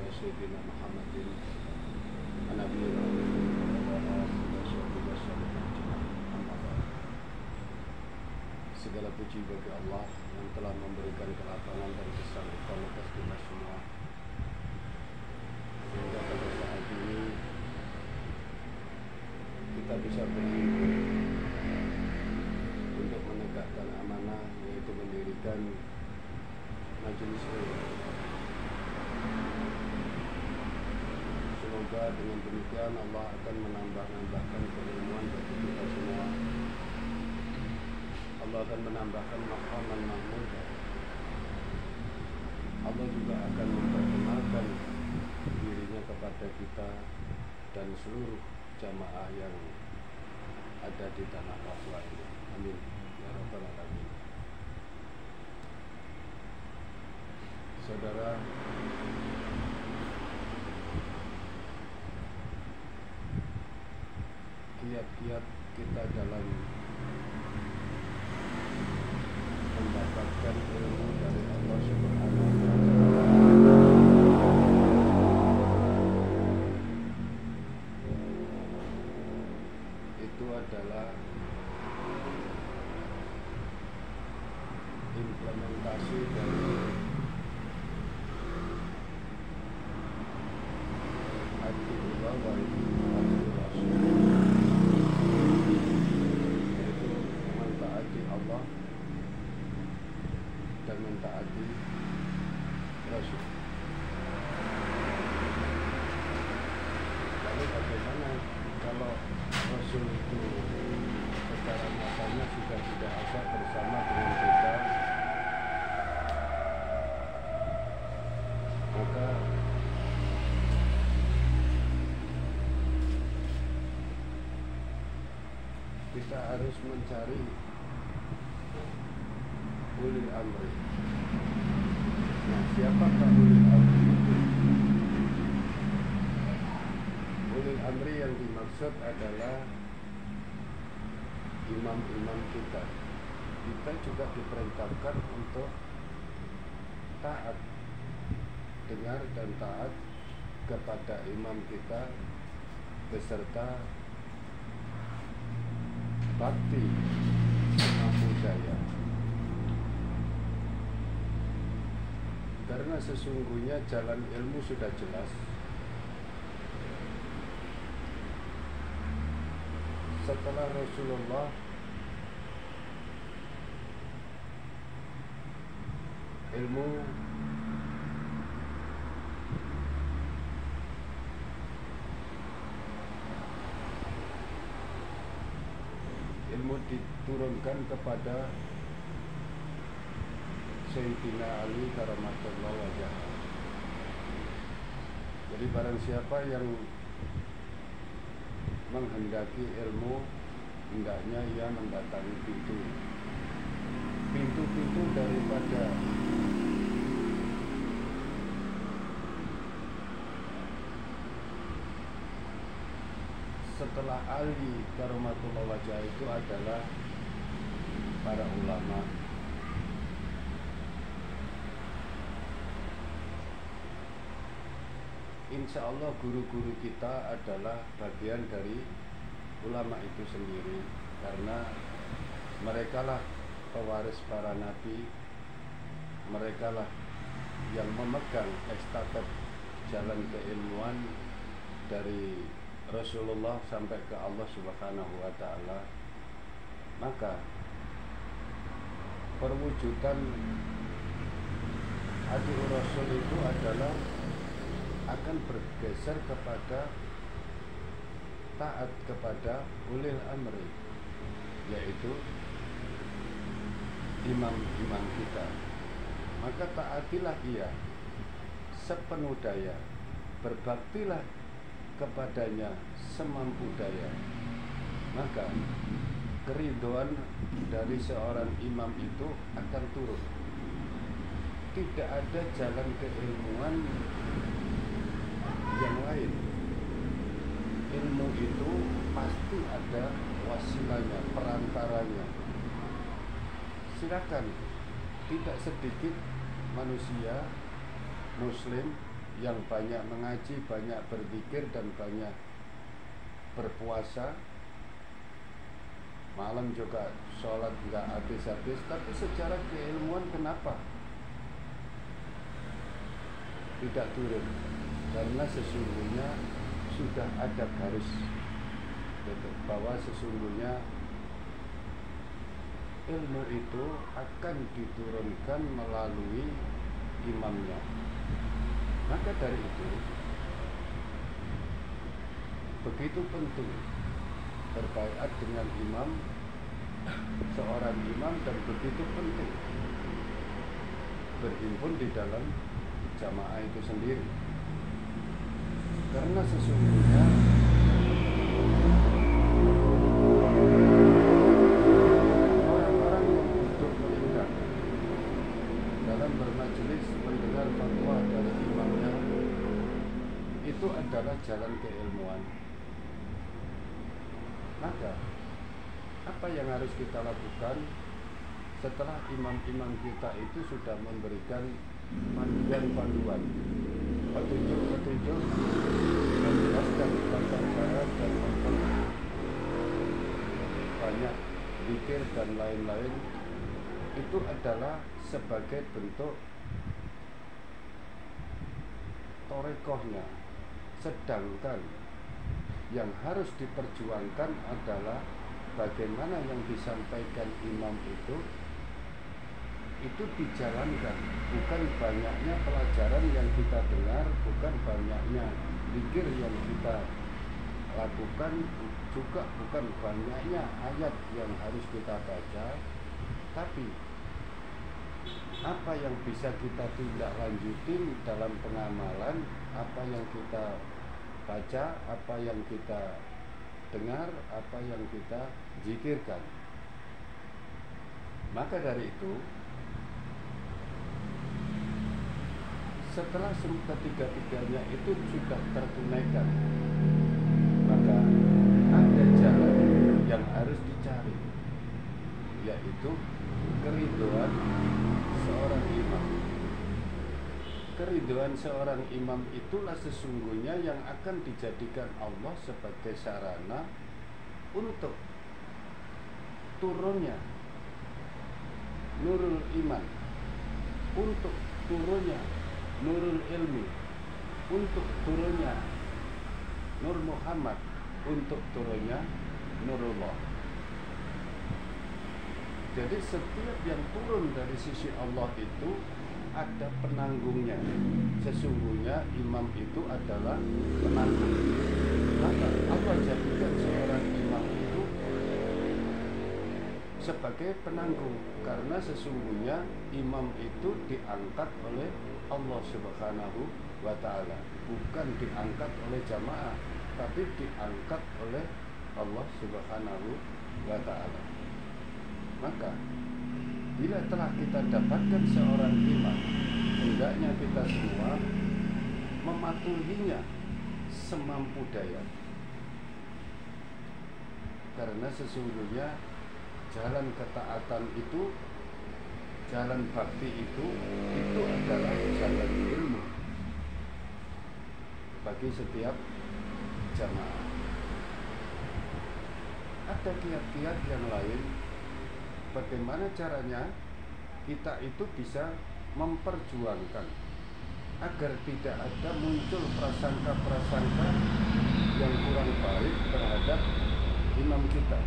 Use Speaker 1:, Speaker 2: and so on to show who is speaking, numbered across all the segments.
Speaker 1: سيدنا محمد النبي الأمين وعلى آله وصحبه وسلم أجمعين. Amma ba'd. Segala puji bagi Allah yang telah memberikan kelapangan dan kesehatan atas kita semua, sehingga pada saat ini kita bisa berhimpun untuk menegakkan amanah, yaitu mendirikan majelis ilmu. Semoga dengan demikian Allah akan menambahkan keilmuan bagi kita semua. Allah akan menambahkan maqaman mahmud. Allah juga akan memperkenalkan dirinya kepada kita dan seluruh jamaah yang ada di tanah Papua ini. Amin ya rabbal alamin. Saudara, kiat-kiat kita dalam mendapatkan ilmu dari Allah Subhanahu wa Ta'ala itu adalah implementasi dari atiullah wa atiur rasul, yaitu mentaati Allah dan mentaati Rasul. Lalu bagaimana kalau Rasul itu secara nyatanya sudah tidak ada bersama dengan kita? Maka kita harus mencari ulil amri. Nah, siapakah ulil amri itu? Ulil amri yang dimaksud adalah imam-imam kita. Kita juga diperintahkan untuk taat, dengar dan taat kepada imam kita beserta bakti semampu daya. Karena sesungguhnya jalan ilmu sudah jelas. Setelah Rasulullah, ilmu diturunkan kepada Sayyidina Ali karamallahu wajhah. Jadi barang siapa yang menghendaki ilmu, hendaknya ia mendatangi pintu-pintu daripada setelah Ali karamallahu wajhah itu adalah para ulama. Insya Allah guru-guru kita adalah bagian dari ulama itu sendiri, karena merekalah pewaris para nabi, merekalah yang memegang estafet jalan keilmuan dari Rasulullah sampai ke Allah Subhanahu wa Ta'ala. Maka perwujudan atiur Rasul itu adalah akan bergeser kepada taat kepada ulil amri, yaitu imam-imam kita. Maka taatilah ia sepenuh daya, berbaktilah kepadanya semampu daya. Maka keridhaan dari seorang imam itu akan turun. Tidak ada jalan keilmuan yang lain. Ilmu itu pasti ada wasilanya, perantaranya. Silakan, tidak sedikit manusia muslim yang banyak mengaji, banyak berzikir, dan banyak berpuasa, malam juga sholat nggak habis-habis, tapi secara keilmuan kenapa tidak turun? Karena sesungguhnya sudah ada garis bahwa sesungguhnya ilmu itu akan diturunkan melalui imamnya. Maka dari itu begitu penting berbaiat dengan imam, seorang imam, dan begitu penting berhimpun di dalam jamaah itu sendiri. Karena sesungguhnya orang-orang yang duduk melingkar dalam bermajelis mendengar fatwa dari imamnya itu adalah jalan keilmuan. Maka apa yang harus kita lakukan setelah imam-imam kita itu sudah memberikan panduan-panduan, petunjuk-petunjuk, menjelaskan tata cara dan banyak zikir dan lain-lain, itu adalah sebagai bentuk torekohnya. Sedangkan yang harus diperjuangkan adalah bagaimana yang disampaikan imam itu dijalankan, bukan banyaknya pelajaran yang kita dengar, bukan banyaknya zikir yang kita lakukan, juga bukan banyaknya ayat yang harus kita baca, tapi apa yang bisa kita tindak lanjutin dalam pengamalan, apa yang kita baca, apa yang kita dengar, apa yang kita zikirkan. Maka dari itu, setelah ketiga-tiganya itu sudah tertunaikan, maka ada jalan yang harus dicari, yaitu keridhaan seorang imam. Keridhaan seorang imam itulah sesungguhnya yang akan dijadikan Allah sebagai sarana untuk turunnya nurul iman, untuk turunnya nurul ilmi, untuk turunnya nur Muhammad, untuk turunnya nurullah. Jadi setiap yang turun dari sisi Allah itu ada penanggungnya. Sesungguhnya imam itu adalah penanggung. Maka Allah jadikan seorang imam itu sebagai penanggung, karena sesungguhnya imam itu diangkat oleh Allah Subhanahu wa ta'ala, bukan diangkat oleh jamaah, tapi diangkat oleh Allah Subhanahu wa ta'ala. Maka bila telah kita dapatkan seorang imam, hendaknya kita semua mematuhinya semampu daya. Karena sesungguhnya jalan ketaatan itu, jalan bakti itu adalah jalan ilmu bagi setiap jamaah. Ada kiat-kiat yang lain bagaimana caranya kita itu bisa memperjuangkan agar tidak ada muncul prasangka-prasangka yang kurang baik terhadap imam kita.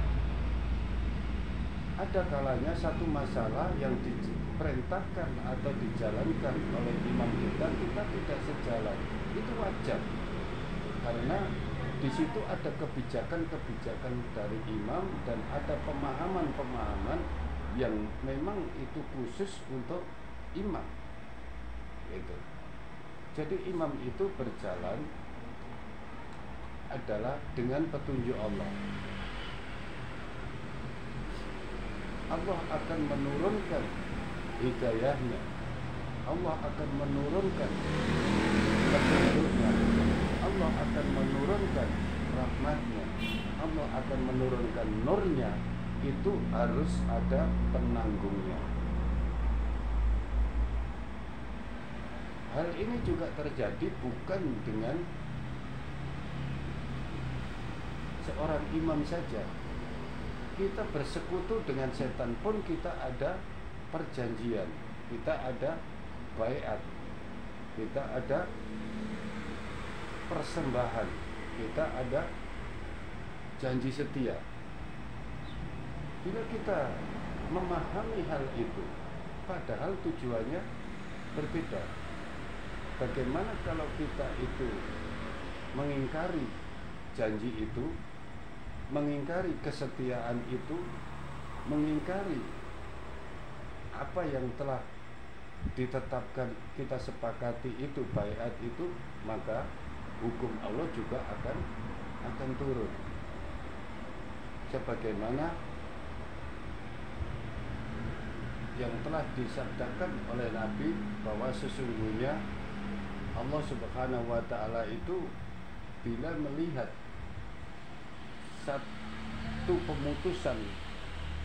Speaker 1: Ada kalanya satu masalah yang diperintahkan atau dijalankan oleh imam kita tidak sejalan. Itu wajar, karena di situ ada kebijakan-kebijakan dari imam dan ada pemahaman-pemahaman yang memang itu khusus untuk imam. Gitu. Jadi imam itu berjalan adalah dengan petunjuk Allah. Allah akan menurunkan hidayahnya, Allah akan menurunkan petunjuknya, Allah akan menurunkan rahmatnya, Allah akan menurunkan nurnya. Itu harus ada penanggungnya. Hal ini juga terjadi bukan dengan seorang imam saja. Kita bersekutu dengan setan pun kita ada perjanjian, kita ada baiat, kita ada persembahan, kita ada janji setia. Bila kita memahami hal itu, padahal tujuannya berbeda. Bagaimana kalau kita itu mengingkari janji itu, mengingkari kesetiaan itu, mengingkari apa yang telah ditetapkan, kita sepakati itu, baiat itu, maka hukum Allah juga akan turun. Sebagaimana yang telah disabdakan oleh Nabi bahwa sesungguhnya Allah Subhanahu wa ta'ala itu bila melihat satu pemutusan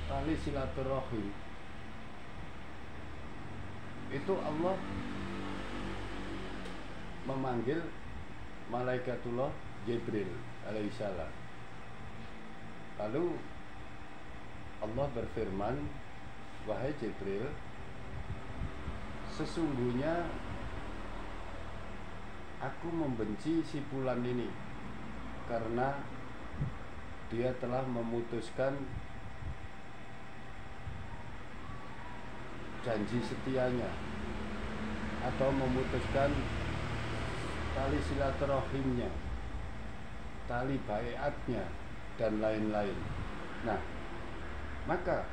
Speaker 1: tali silaturahim, itu Allah memanggil malaikatullah Jibril alaihissalam. Lalu Allah berfirman, wahai Jibril, sesungguhnya aku membenci si fulan ini karena dia telah memutuskan janji setianya atau memutuskan tali silaturahimnya, tali baiatnya, dan lain-lain. Nah, maka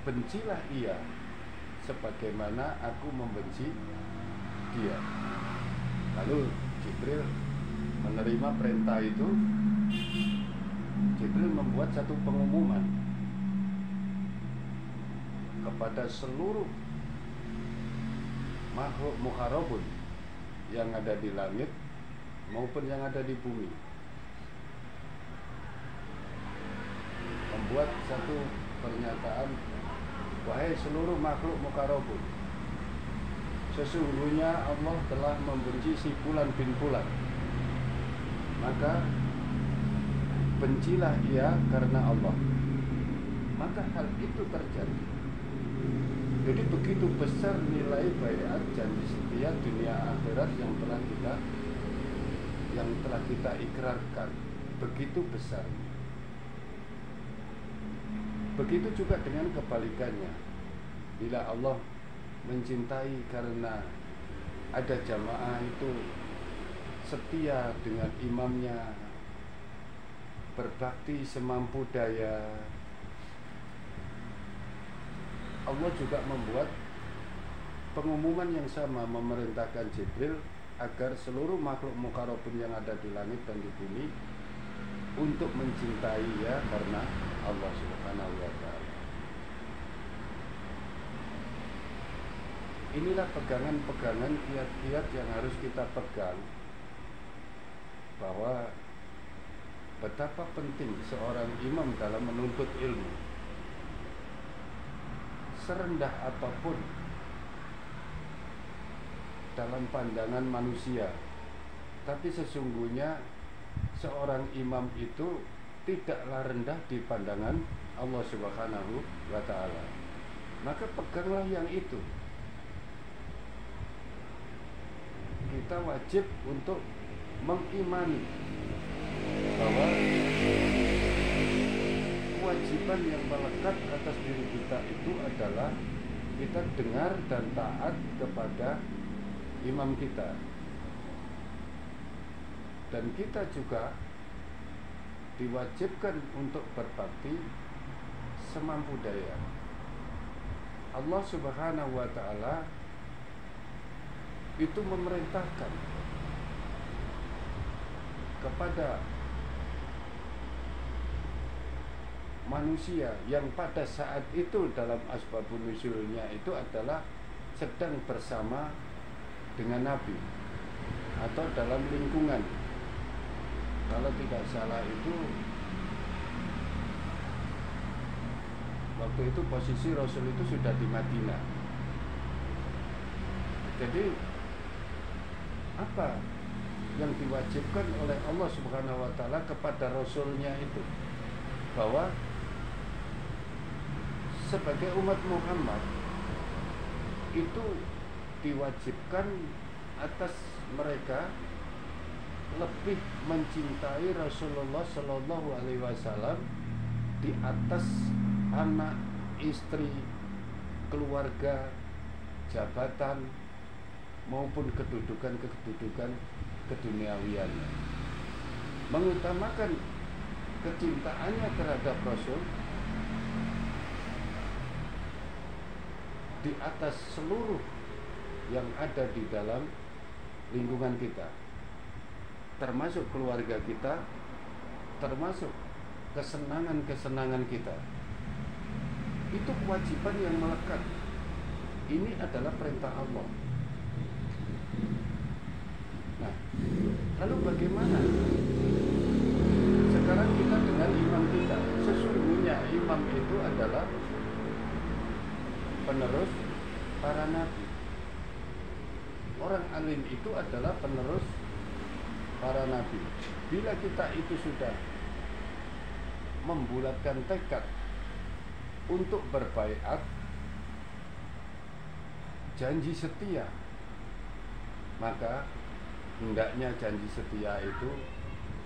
Speaker 1: bencilah ia sebagaimana aku membenci dia. Lalu Jibril menerima perintah itu. Jibril membuat satu pengumuman kepada seluruh makhluk mukharabun yang ada di langit maupun yang ada di bumi. Membuat satu pernyataan, wahai seluruh makhluk mukharabun, sesungguhnya Allah telah membenci si fulan bin fulan, maka bencilah ia karena Allah. Maka hal itu terjadi. Jadi begitu besar nilai baiat janji setia dunia akhirat yang telah kita ikrarkan, begitu besar. Begitu juga dengan kebalikannya. Bila Allah mencintai karena ada jamaah itu setia dengan imamnya, berbakti semampu daya, Allah juga membuat pengumuman yang sama, memerintahkan Jibril agar seluruh makhluk mukharabun yang ada di langit dan di bumi untuk mencintai ya karena Allah Subhanahu wa ta'ala. Inilah pegangan-pegangan, kiat-kiat yang harus kita pegang, bahwa betapa penting seorang imam dalam menuntut ilmu. Serendah apapun dalam pandangan manusia, tapi sesungguhnya seorang imam itu tidaklah rendah di pandangan Allah Subhanahu wa ta'ala. Maka peganglah yang itu. Kita wajib untuk mengimani bahwa kewajiban yang melekat atas diri kita itu adalah kita dengar dan taat kepada imam kita, dan kita juga diwajibkan untuk berbakti semampu daya. Allah Subhanahu wa ta'ala itu memerintahkan kepada manusia yang pada saat itu dalam asbabun nuzulnya itu adalah sedang bersama dengan Nabi atau dalam lingkungan, kalau tidak salah itu Waktu itu posisi Rasul itu sudah di Madinah. Jadi apa yang diwajibkan oleh Allah Subhanahu wa taala kepada Rasulnya itu, bahwa sebagai umat Muhammad itu diwajibkan atas mereka lebih mencintai Rasulullah Shallallahu Alaihi Wasallam di atas anak, istri, keluarga, jabatan maupun kedudukan keduniawiannya. Mengutamakan kecintaannya terhadap Rasul di atas seluruh yang ada di dalam lingkungan kita, termasuk keluarga kita, termasuk kesenangan-kesenangan kita. Itu kewajiban yang melekat. Ini adalah perintah Allah. Nah, lalu bagaimana sekarang kita dengan imam kita? Sesungguhnya imam itu adalah penerus para nabi. Orang alim itu adalah penerus para nabi. Bila kita itu sudah membulatkan tekad untuk berbaiat, janji setia, maka hendaknya janji setia itu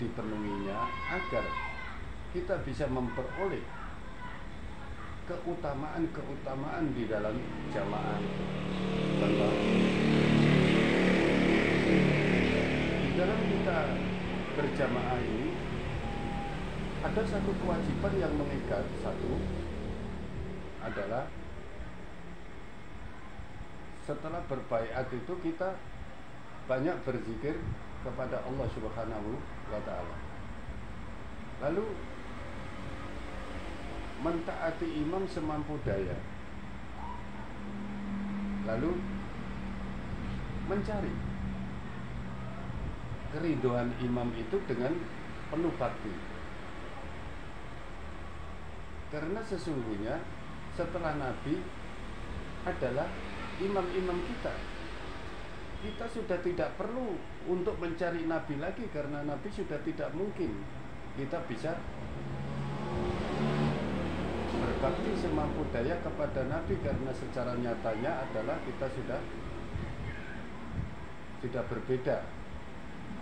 Speaker 1: dipenuhinya agar kita bisa memperoleh keutamaan-keutamaan di dalam jamaah itu. Contoh, di dalam kita berjamaah ini ada satu kewajiban yang mengikat. Satu adalah setelah berbaiat itu kita banyak berzikir kepada Allah Subhanahu wa taala. Lalu mentaati imam semampu daya. Lalu mencari keridhaan imam itu dengan penuh bakti. Karena sesungguhnya setelah Nabi adalah imam-imam kita. Kita sudah tidak perlu untuk mencari Nabi lagi, karena Nabi sudah tidak mungkin. Kita bisa berbakti semampu daya kepada Nabi, karena secara nyatanya adalah kita sudah berbeda.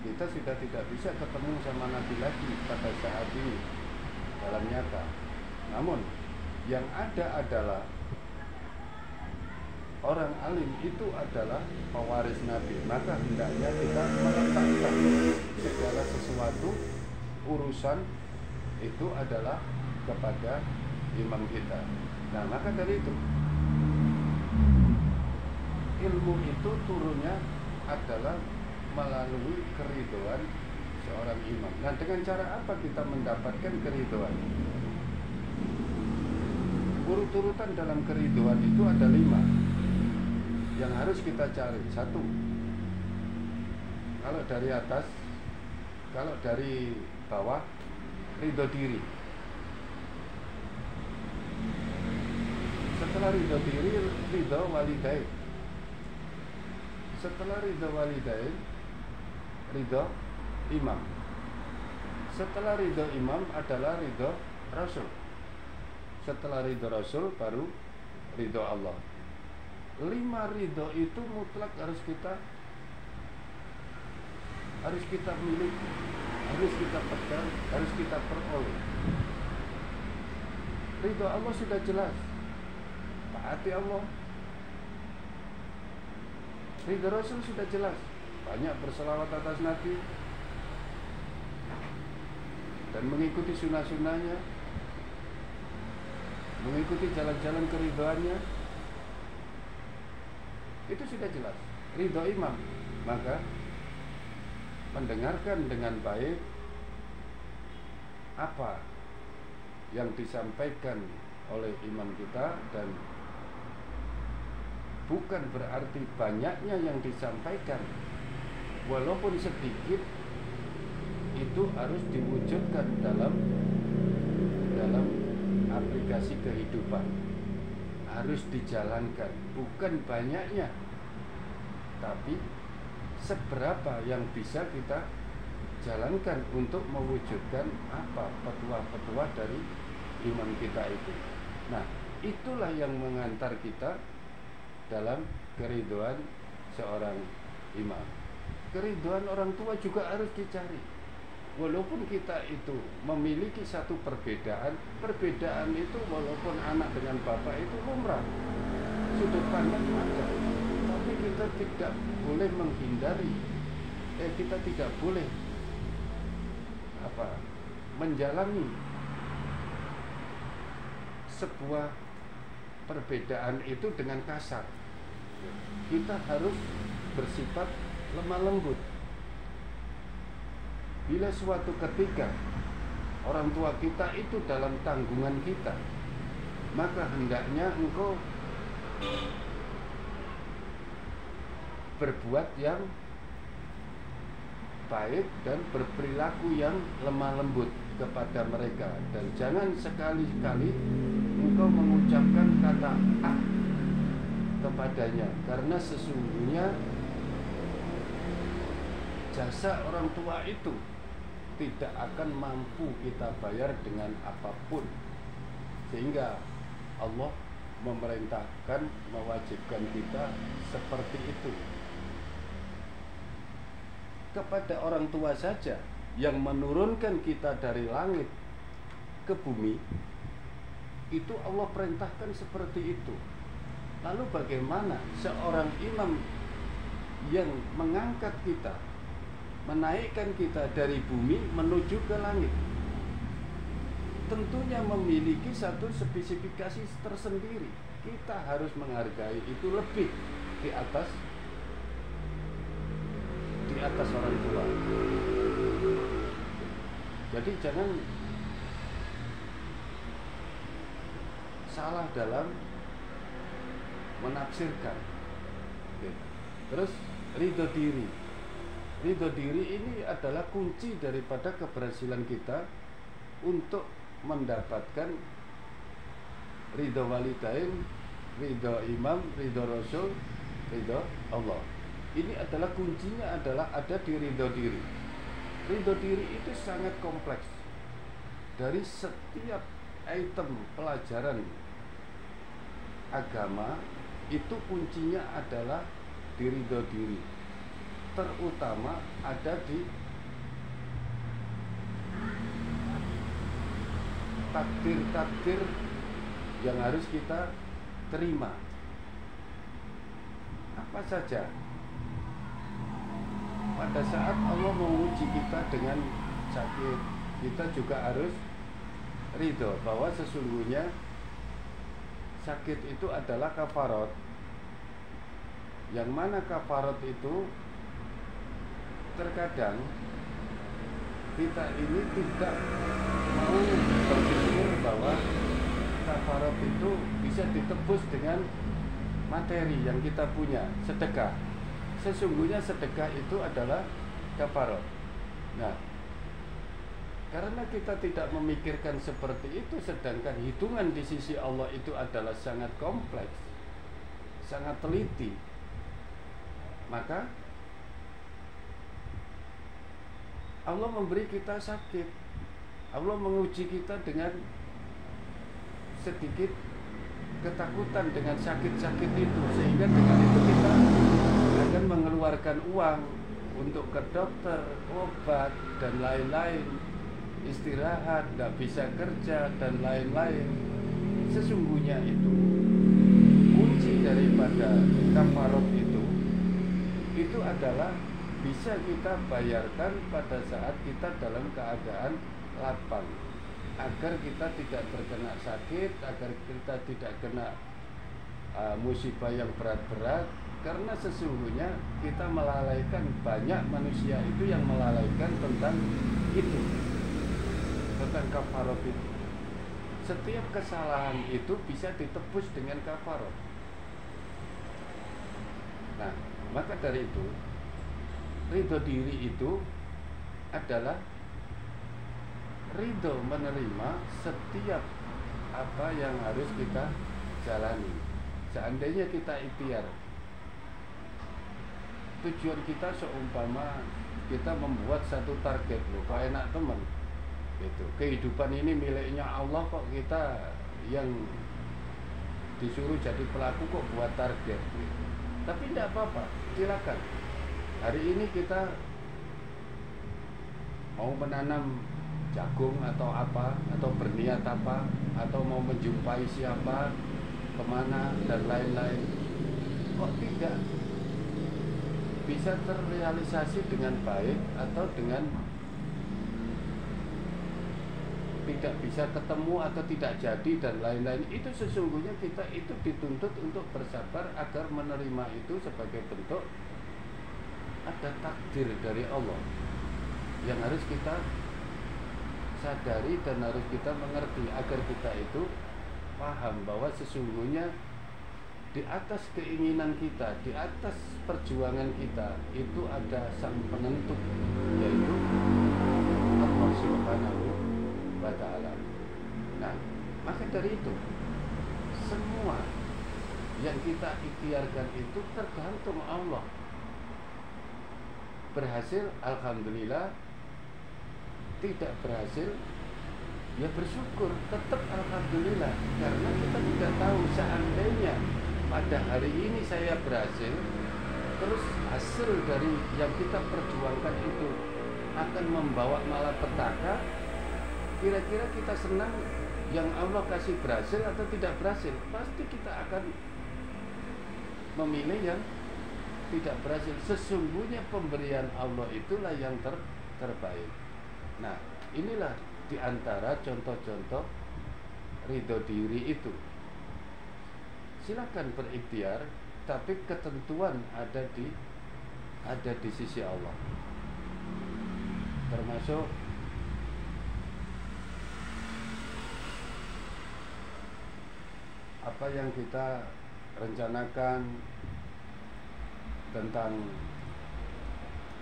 Speaker 1: Kita sudah tidak bisa ketemu sama Nabi lagi pada saat ini dalam nyata. Namun yang ada adalah orang alim itu adalah pewaris Nabi. Maka hendaknya kita meletakkan segala sesuatu urusan itu adalah kepada imam kita. Nah, maka dari itu ilmu itu turunnya adalah melalui keridhaan seorang imam. Nah, dengan cara apa kita mendapatkan keridhaan? Urut-urutan dalam keridhaan itu ada 5 yang harus kita cari. 1, kalau dari atas, kalau dari bawah, ridho diri. Setelah ridho diri, ridho walidain. Setelah ridho walidain, ridho imam. Setelah ridho imam adalah ridho Rasul. Setelah ridho Rasul baru ridho Allah. 5 ridho itu mutlak harus kita miliki, harus kita pegang, harus kita peroleh. Ridho Allah sudah jelas, taati Allah. Ridho Rasul sudah jelas, banyak berselawat atas Nabi dan mengikuti sunnah-sunnahnya, mengikuti jalan-jalan keridhoannya. Itu sudah jelas. Ridho imam, maka mendengarkan dengan baik apa yang disampaikan oleh imam kita, dan bukan berarti banyaknya yang disampaikan, walaupun sedikit, itu harus diwujudkan dalam aplikasi kehidupan, harus dijalankan, bukan banyaknya, tapi seberapa yang bisa kita jalankan untuk mewujudkan apa petua-petua dari iman kita itu. Nah, itulah yang mengantar kita dalam keridhaan seorang imam. Keridhaan orang tua juga harus dicari. Walaupun kita itu memiliki satu perbedaan itu walaupun anak dengan bapak itu lumrah, sudut pandang ada, tapi kita tidak boleh menghindari, kita tidak boleh menjalani sebuah perbedaan itu dengan kasar. Kita harus bersifat lemah lembut. Bila suatu ketika orang tua kita itu dalam tanggungan kita, maka hendaknya engkau berbuat yang baik dan berperilaku yang lemah lembut kepada mereka, dan jangan sekali-kali engkau mengucapkan kata kepadanya, karena sesungguhnya jasa orang tua itu tidak akan mampu kita bayar dengan apapun, sehingga Allah memerintahkan, mewajibkan kita seperti itu. Kepada orang tua saja yang menurunkan kita dari langit ke bumi, itu Allah perintahkan seperti itu. Lalu bagaimana seorang imam yang mengangkat kita, menaikkan kita dari bumi menuju ke langit, tentunya memiliki satu spesifikasi tersendiri. Kita harus menghargai itu lebih di atas orang tua. Jadi jangan salah dalam menafsirkan. Terus ridho diri. Ridho diri ini adalah kunci daripada keberhasilan kita untuk mendapatkan ridho walidain, ridho imam, ridho rasul, ridho Allah. Ini adalah kuncinya, adalah ada di ridho diri. Ridho diri itu sangat kompleks. Dari setiap item pelajaran agama itu kuncinya adalah di ridho diri. Terutama ada di takdir-takdir yang harus kita terima. Apa saja? Pada saat Allah menguji kita dengan sakit, kita juga harus ridho bahwa sesungguhnya sakit itu adalah kafarat. Yang mana kafarat itu terkadang kita ini tidak mau berpikir bahwa kafarat itu bisa ditebus dengan materi yang kita punya, sedekah. Sesungguhnya sedekah itu adalah kafarat. Nah, karena kita tidak memikirkan seperti itu, sedangkan hitungan di sisi Allah itu adalah sangat kompleks, sangat teliti, maka Allah memberi kita sakit. Allah menguji kita dengan sedikit ketakutan dengan sakit-sakit itu, sehingga dengan itu kita akan mengeluarkan uang untuk ke dokter, obat, dan lain-lain, istirahat, tidak bisa kerja, dan lain-lain. Sesungguhnya itu kunci daripada kafarat itu adalah bisa kita bayarkan pada saat kita dalam keadaan lapang, agar kita tidak terkena sakit, agar kita tidak kena musibah yang berat-berat. Karena sesungguhnya kita melalaikan, banyak manusia itu yang melalaikan tentang itu, tentang kafarat itu. Setiap kesalahan itu bisa ditebus dengan kafarat. Nah, maka dari itu ridho diri itu adalah ridho menerima setiap apa yang harus kita jalani. Seandainya kita ikhtiar, tujuan kita seumpama kita membuat satu target, loh kok enak teman gitu. Kehidupan ini miliknya Allah, kok kita yang disuruh jadi pelaku kok buat target gitu. Tapi tidak apa-apa, silakan. Hari ini kita mau menanam jagung atau apa, atau berniat apa, atau mau menjumpai siapa, kemana dan lain-lain, kok tidak bisa terrealisasi dengan baik atau dengan tidak bisa ketemu atau tidak jadi dan lain-lain. Itu sesungguhnya kita itu dituntut untuk bersabar agar menerima itu sebagai bentuk ada takdir dari Allah yang harus kita sadari dan harus kita mengerti, agar kita itu paham bahwa sesungguhnya di atas keinginan kita, di atas perjuangan kita itu ada sang penentu, yaitu Allah Subhanahu wa Ta'ala. Nah, maka dari itu semua yang kita ikhtiarkan itu tergantung Allah. Berhasil, alhamdulillah. Tidak berhasil, ya bersyukur, tetap alhamdulillah. Karena kita tidak tahu, seandainya pada hari ini saya berhasil, terus hasil dari yang kita perjuangkan itu akan membawa malapetaka, kira-kira kita senang yang Allah kasih berhasil atau tidak berhasil? Pasti kita akan memilih yang tidak berhasil. Sesungguhnya pemberian Allah itulah yang terbaik. Nah, inilah diantara contoh-contoh ridho diri itu. Silakan berikhtiar, tapi ketentuan ada di sisi Allah. Termasuk apa yang kita rencanakan tentang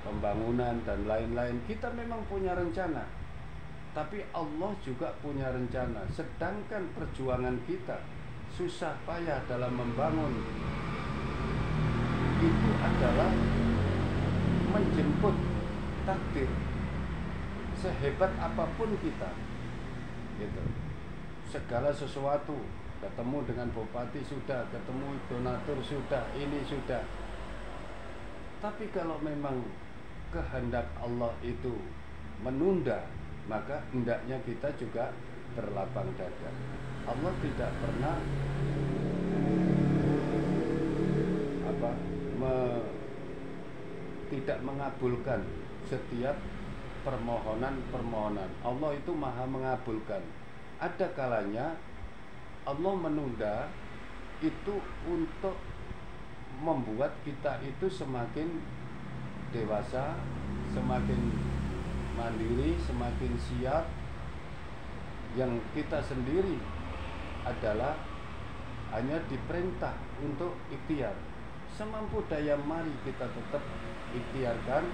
Speaker 1: pembangunan dan lain-lain, kita memang punya rencana, tapi Allah juga punya rencana. Sedangkan perjuangan kita susah payah dalam membangun itu adalah menjemput takdir. Sehebat apapun kita gitu, segala sesuatu, ketemu dengan bupati sudah, ketemu donatur sudah, ini sudah. Tapi kalau memang kehendak Allah itu menunda, maka hendaknya kita juga berlapang dada. Allah tidak pernah tidak mengabulkan setiap permohonan. Allah itu maha mengabulkan. Ada kalanya Allah menunda itu untuk membuat kita itu semakin dewasa, semakin mandiri, semakin siap. Yang kita sendiri adalah hanya diperintah untuk ikhtiar. Semampu daya mari kita tetap ikhtiarkan.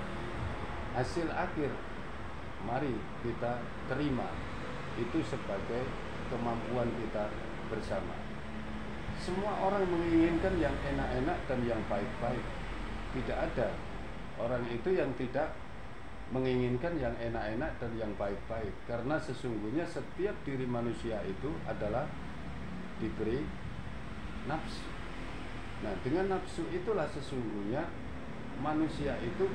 Speaker 1: Hasil akhir mari kita terima. Itu sebagai kemampuan kita bersama. Semua orang menginginkan yang enak-enak dan yang baik-baik. Tidak ada orang itu yang tidak menginginkan yang enak-enak dan yang baik-baik. Karena sesungguhnya setiap diri manusia itu adalah diberi nafsu. Nah, dengan nafsu itulah sesungguhnya manusia itu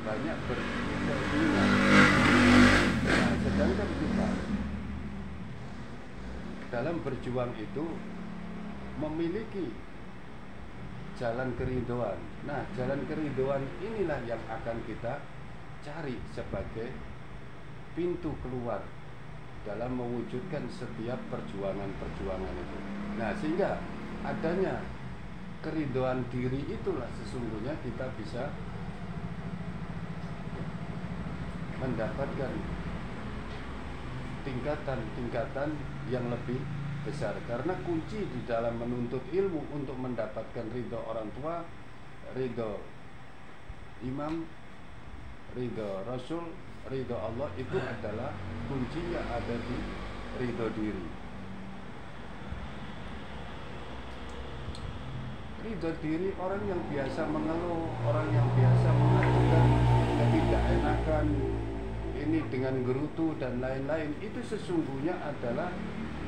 Speaker 1: banyak berkeinginan. Nah, sedangkan kita dalam berjuang itu memiliki jalan keridhoan. Nah, jalan keridhoan inilah yang akan kita cari sebagai pintu keluar dalam mewujudkan setiap perjuangan-perjuangan itu. Nah, sehingga adanya keridhoan diri itulah sesungguhnya kita bisa mendapatkan tingkatan-tingkatan yang lebih besar. Karena kunci di dalam menuntut ilmu untuk mendapatkan ridho orang tua, ridho imam, ridho Rasul, ridho Allah, itu adalah kuncinya ada di ridho diri. ridho diri orang yang biasa mengeluh, orang yang biasa mengajukan ketidakenakan ini dengan gerutu dan lain-lain, itu sesungguhnya adalah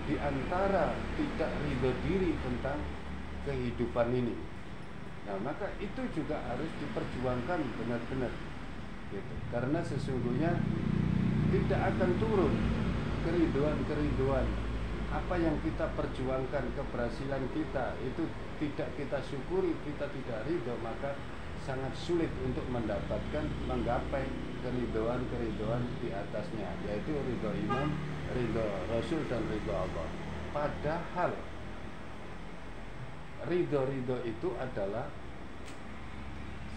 Speaker 1: diantara tidak ridho diri tentang kehidupan ini. Nah, maka itu juga harus diperjuangkan benar-benar gitu. Karena sesungguhnya tidak akan turun keriduan-keriduan apa yang kita perjuangkan, keberhasilan kita itu tidak kita syukuri, kita tidak ridho, maka sangat sulit untuk mendapatkan, menggapai keriduan-keriduan di atasnya, yaitu ridho imam, ridho rasul, dan ridho Allah. Padahal ridho itu adalah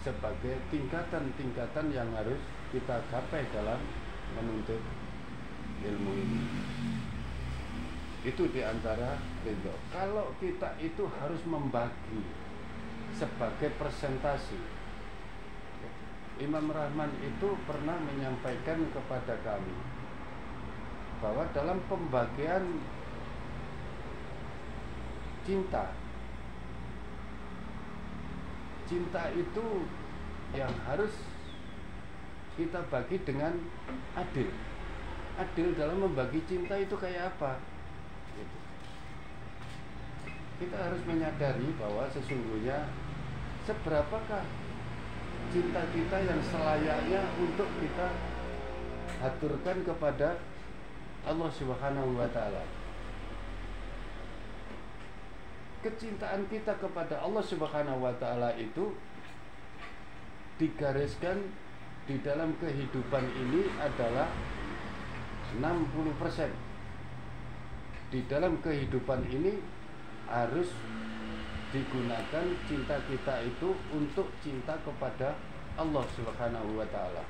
Speaker 1: sebagai tingkatan-tingkatan yang harus kita gapai dalam menuntut ilmu ini. Itu diantara ridho. Kalau kita itu harus membagi sebagai persentase, Imam Rahman itu pernah menyampaikan kepada kami bahwa dalam pembagian cinta itu yang harus kita bagi dengan adil. Adil dalam membagi cinta itu kayak apa? Gitu. Kita harus menyadari bahwa sesungguhnya seberapakah cinta kita yang selayaknya untuk kita aturkan kepada Allah Subhanahu wa Ta'ala. Kecintaan kita kepada Allah Subhanahu wa Ta'ala itu digariskan di dalam kehidupan ini adalah 60%. Di dalam kehidupan ini harus digunakan cinta kita itu untuk cinta kepada Allah Subhanahu wa Ta'ala.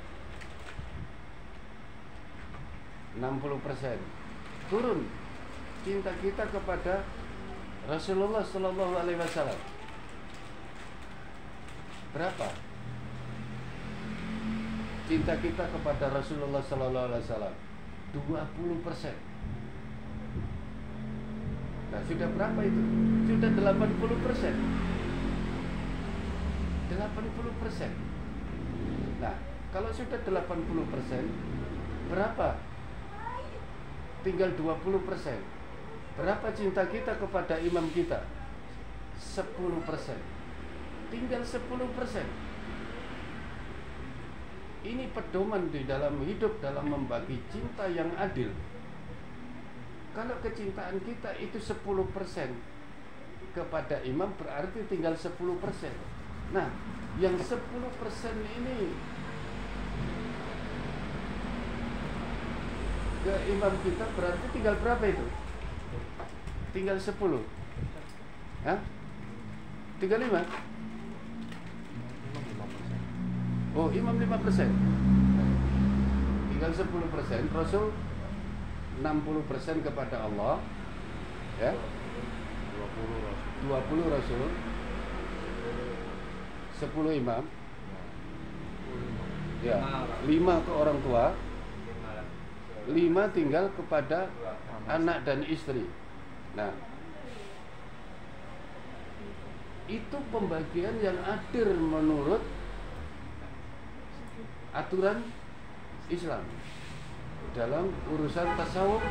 Speaker 1: 60%. Turun cinta kita kepada Rasulullah Sallallahu Alaihi Wasallam. Berapa cinta kita kepada Rasulullah Sallallahu Alaihi Wasallam? 20%. Nah, sudah berapa itu? Sudah 80%. 80%. Nah, kalau sudah 80%, berapa? Tinggal 20%. Berapa cinta kita kepada imam kita? 10%. Tinggal 10%. Ini pedoman di dalam hidup, dalam membagi cinta yang adil. Kalau kecintaan kita itu 10% kepada imam, berarti tinggal 10%. Nah, yang 10% ini ke imam kita berarti tinggal berapa itu? Tinggal 10. Hah? Tinggal 5? Oh, imam 5%. Tinggal 10%. Rasul 60% kepada Allah. Ya. 20 Rasul. 10 imam. Ya, 5 ke orang tua. 5 tinggal kepada anak dan istri. Nah, itu pembagian yang adil menurut aturan Islam dalam urusan tasawuf.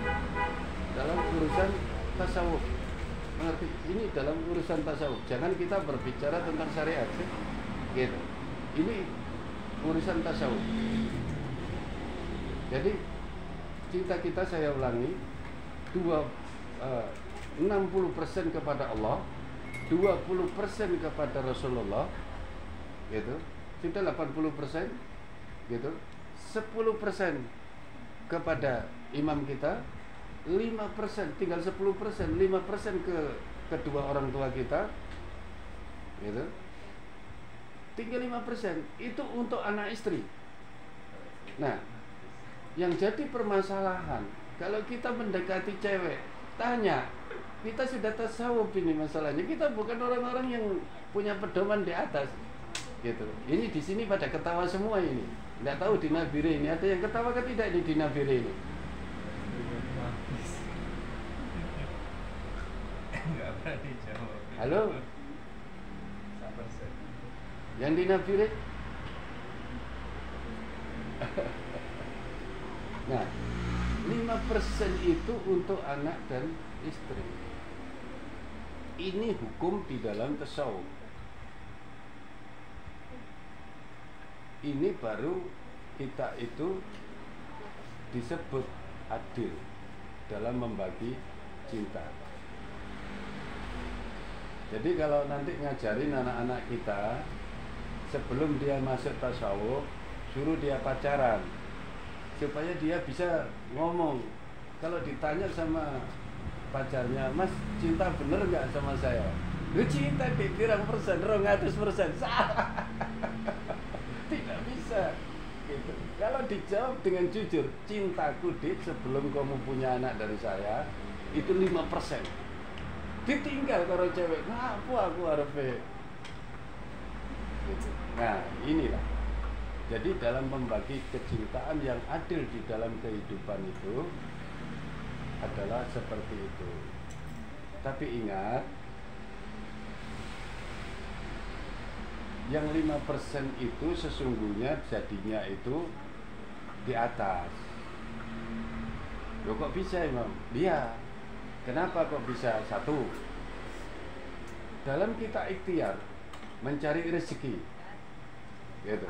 Speaker 1: Mengerti? Ini dalam urusan tasawuf. Jangan kita berbicara tentang syariat, gitu. Ini urusan tasawuf. Jadi cinta kita, saya ulangi, 60% kepada Allah, 20% kepada Rasulullah, gitu. Sudah 80%, gitu. 10% kepada imam kita, 5%, tinggal 10%, 5% ke kedua orang tua kita, gitu. Tinggal 5%, itu untuk anak istri. Nah, yang jadi permasalahan, kalau kita mendekati cewek, tanya, kita sudah tasawuf ini masalahnya. Kita bukan orang-orang yang punya pedoman di atas, gitu. Ini di sini pada ketawa semua ini. Nggak tahu di Nabire ini ada yang ketawa kan tidak ini di Nabire ini? Halo? Yang dinafirin. Nah, 5% itu untuk anak dan istri. Ini hukum di dalam tasawuf. Ini baru kita itu disebut adil dalam membagi cinta. Jadi kalau nanti ngajarin anak-anak kita, sebelum dia masuk tasawuf, suruh dia pacaran supaya dia bisa ngomong. Kalau ditanya sama pacarnya, "Mas, cinta bener nggak sama saya?" "Lu cinta di pirang persen, 200%." Salah. Tidak bisa gitu. Kalau dijawab dengan jujur, "Cintaku Dik, sebelum kamu punya anak dari saya itu 5%." Ditinggal kalau cewek, "Ngapu aku arepe." Gitu. Nah, inilah. Jadi dalam membagi kecintaan yang adil di dalam kehidupan itu adalah seperti itu. Tapi ingat, yang 5% itu sesungguhnya jadinya itu di atas. Loh, kok bisa, Imam? Dia. Kenapa kok bisa? Satu, dalam kita ikhtiar mencari rezeki, gitu.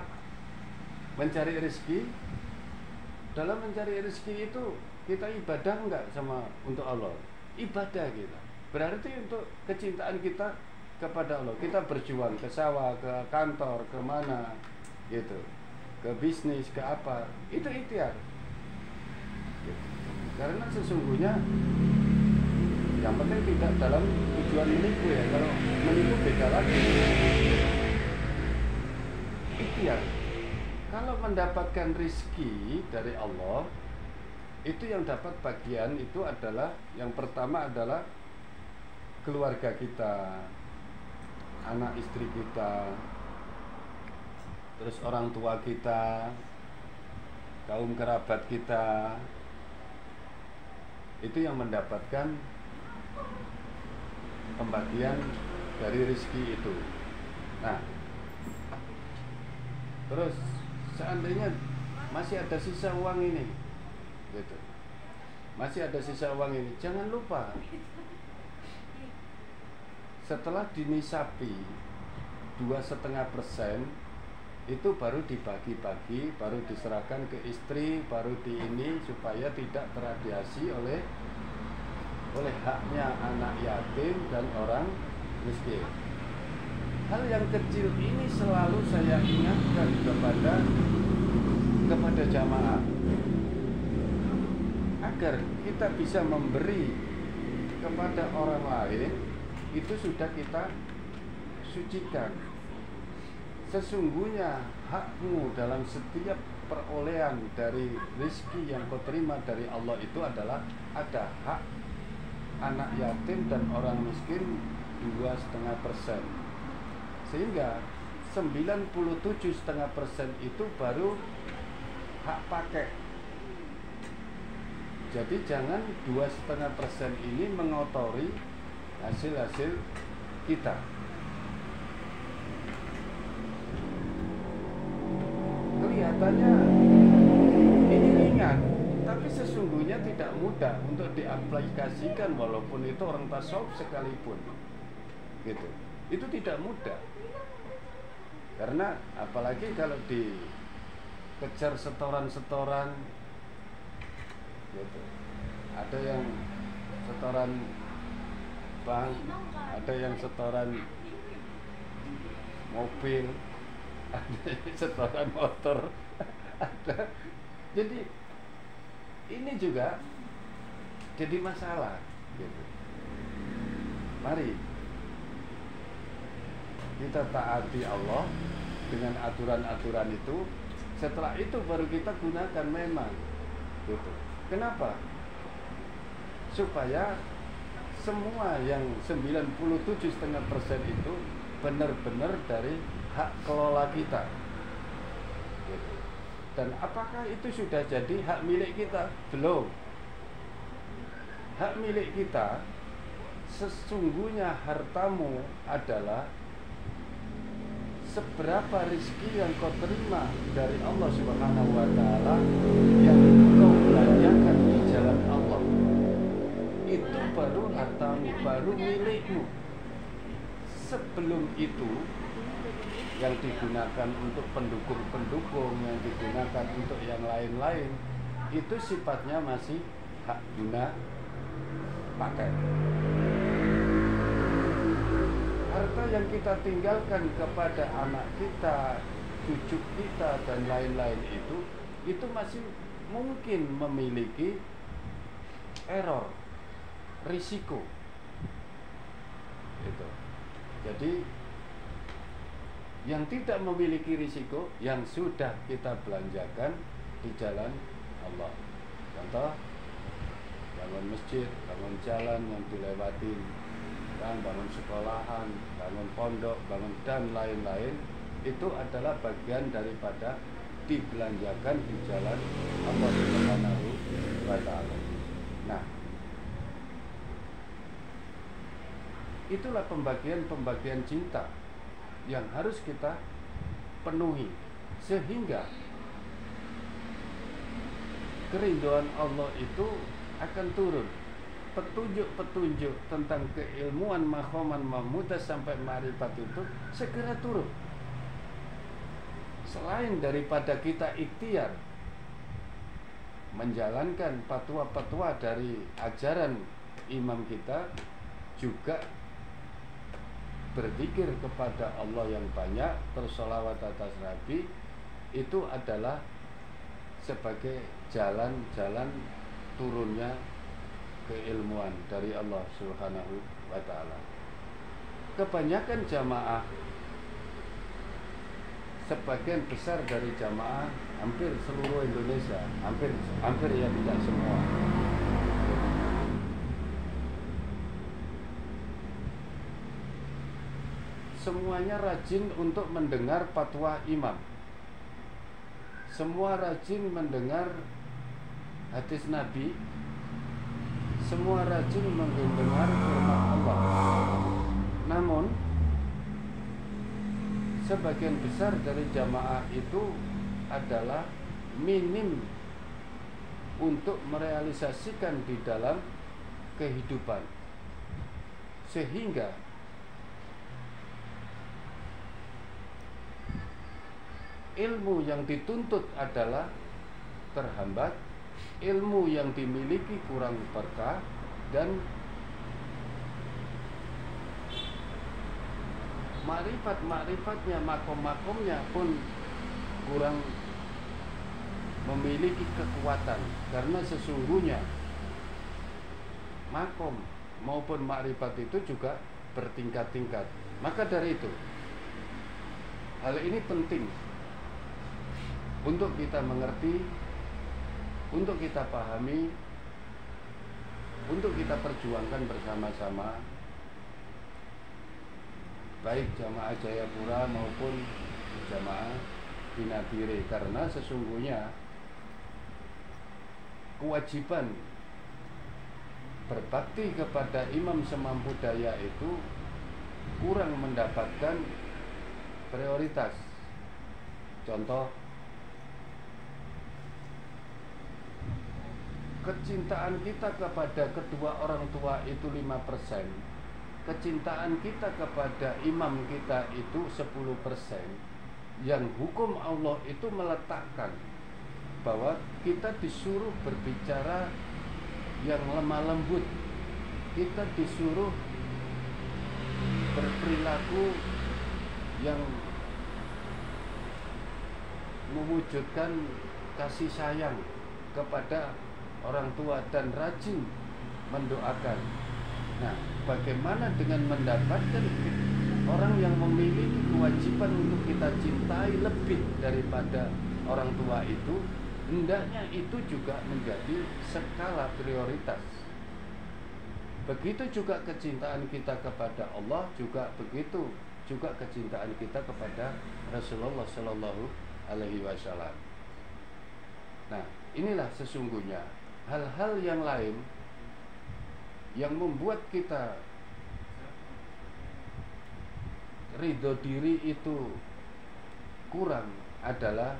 Speaker 1: Mencari rezeki, dalam mencari rezeki itu kita ibadah enggak sama untuk Allah? Ibadah kita. Berarti untuk kecintaan kita kepada Allah, kita berjuang ke sawah, ke kantor, ke mana, gitu, ke bisnis, ke apa, itu ikhtiar. Gitu. Karena sesungguhnya yang penting tidak dalam tujuan menipu ya. Kalau menipu beda lagi. Ikhtiar. Kalau mendapatkan rizki dari Allah, itu yang dapat bagian itu adalah, yang pertama adalah keluarga kita, anak istri kita, terus orang tua kita, kaum kerabat kita, itu yang mendapatkan pembagian dari rezeki itu. Nah, terus seandainya masih ada sisa uang ini, gitu, masih ada sisa uang ini, jangan lupa setelah dinisapi 2,5% itu baru dibagi-bagi, baru diserahkan ke istri, baru di ini supaya tidak teradiasi oleh haknya anak yatim dan orang miskin. Hal yang kecil ini selalu saya ingatkan kepada jamaah agar kita bisa memberi kepada orang lain, itu sudah kita sucikan. Sesungguhnya hakmu dalam setiap perolehan dari rezeki yang kau terima dari Allah itu adalah ada hak anak yatim dan orang miskin 2,5%. Sehingga 97,5% itu baru hak pakai. Jadi jangan 2,5% ini mengotori hasil-hasil kita. Kelihatannya ini ringan, tapi sesungguhnya tidak mudah untuk diaplikasikan, walaupun itu orang tasawuf sekalipun, gitu. Itu tidak mudah, karena apalagi kalau dikejar setoran-setoran, gitu. Ada yang setoran bank, ada yang setoran mobil, ada yang setoran motor, ada. Jadi ini juga jadi masalah, gitu. Mari kita taati Allah dengan aturan-aturan itu. Setelah itu baru kita gunakan memang, gitu. Kenapa? Supaya semua yang 97,5% itu benar-benar dari hak kelola kita, gitu. Dan apakah itu sudah jadi hak milik kita? Belum. Hak milik kita, sesungguhnya hartamu adalah seberapa rezeki yang kau terima dari Allah Subhanahu wa Ta'ala yang kau belanjakan di jalan Allah, itu baru hartamu, baru milikmu. Sebelum itu yang digunakan untuk pendukung-pendukung, yang digunakan untuk yang lain-lain, itu sifatnya masih hak guna pakai. Harta yang kita tinggalkan kepada anak kita, cucu kita, dan lain-lain itu masih mungkin memiliki error, risiko. Itu. Jadi yang tidak memiliki risiko yang sudah kita belanjakan di jalan Allah. Contoh, bangun masjid, bangun jalan yang dilewatin, kan, bangun sekolahan, bangun pondok, bangun dan lain-lain, itu adalah bagian daripada dibelanjakan di jalan Allah Subhanahu wa Ta'ala. Nah, itulah pembagian cinta yang harus kita penuhi, sehingga kerinduan Allah itu akan turun. Petunjuk-petunjuk tentang keilmuan makhoman mahmudah sampai ma'rifat itu segera turun. Selain daripada kita ikhtiar menjalankan fatwa-fatwa dari ajaran imam kita, juga berzikir kepada Allah yang banyak, bersolawat atas Nabi, itu adalah sebagai jalan-jalan turunnya keilmuan dari Allah Subhanahu wa Ta'ala. Kebanyakan jamaah, sebagian besar dari jamaah, hampir seluruh Indonesia, hampir ya tidak semua, semuanya rajin untuk mendengar fatwa imam. Semua rajin mendengar hadis Nabi. Semua rajin mendengar firman Allah. Namun sebagian besar dari jamaah itu adalah minim untuk merealisasikan di dalam kehidupan, sehingga ilmu yang dituntut adalah terhambat, ilmu yang dimiliki kurang berkah, dan makrifat-makrifat,nya, makom-makomnya pun kurang memiliki kekuatan, karena sesungguhnya makom maupun makrifat itu juga bertingkat-tingkat. Maka dari itu, hal ini penting untuk kita mengerti, untuk kita pahami, untuk kita perjuangkan bersama-sama, baik jamaah Jayapura maupun jamaah Binabire. Karena sesungguhnya kewajiban berbakti kepada imam semampu daya itu kurang mendapatkan prioritas. Contoh, kecintaan kita kepada kedua orang tua itu 5%, kecintaan kita kepada imam kita itu 10%. Yang hukum Allah itu meletakkan bahwa kita disuruh berbicara yang lemah lembut, kita disuruh berperilaku yang mewujudkan kasih sayang kepada orang tua dan rajin mendoakan. Nah, bagaimana dengan mendapatkan orang yang memiliki kewajiban untuk kita cintai lebih daripada orang tua itu? Hendaknya itu juga menjadi skala prioritas. Begitu juga kecintaan kita kepada Allah, juga begitu juga kecintaan kita kepada Rasulullah Shallallahu Alaihi Wasallam. Nah, inilah sesungguhnya hal-hal yang lain yang membuat kita ridho diri itu kurang adalah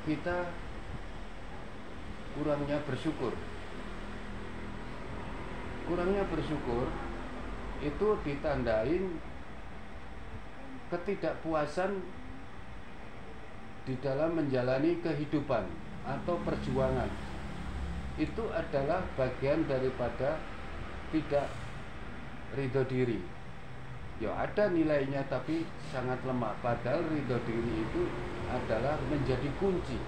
Speaker 1: kita kurangnya bersyukur. Kurangnya bersyukur itu ditandain ketidakpuasan di dalam menjalani kehidupan atau perjuangan. Itu adalah bagian daripada tidak ridho diri. Ya ada nilainya tapi sangat lemah. Padahal ridho diri itu adalah menjadi kunci.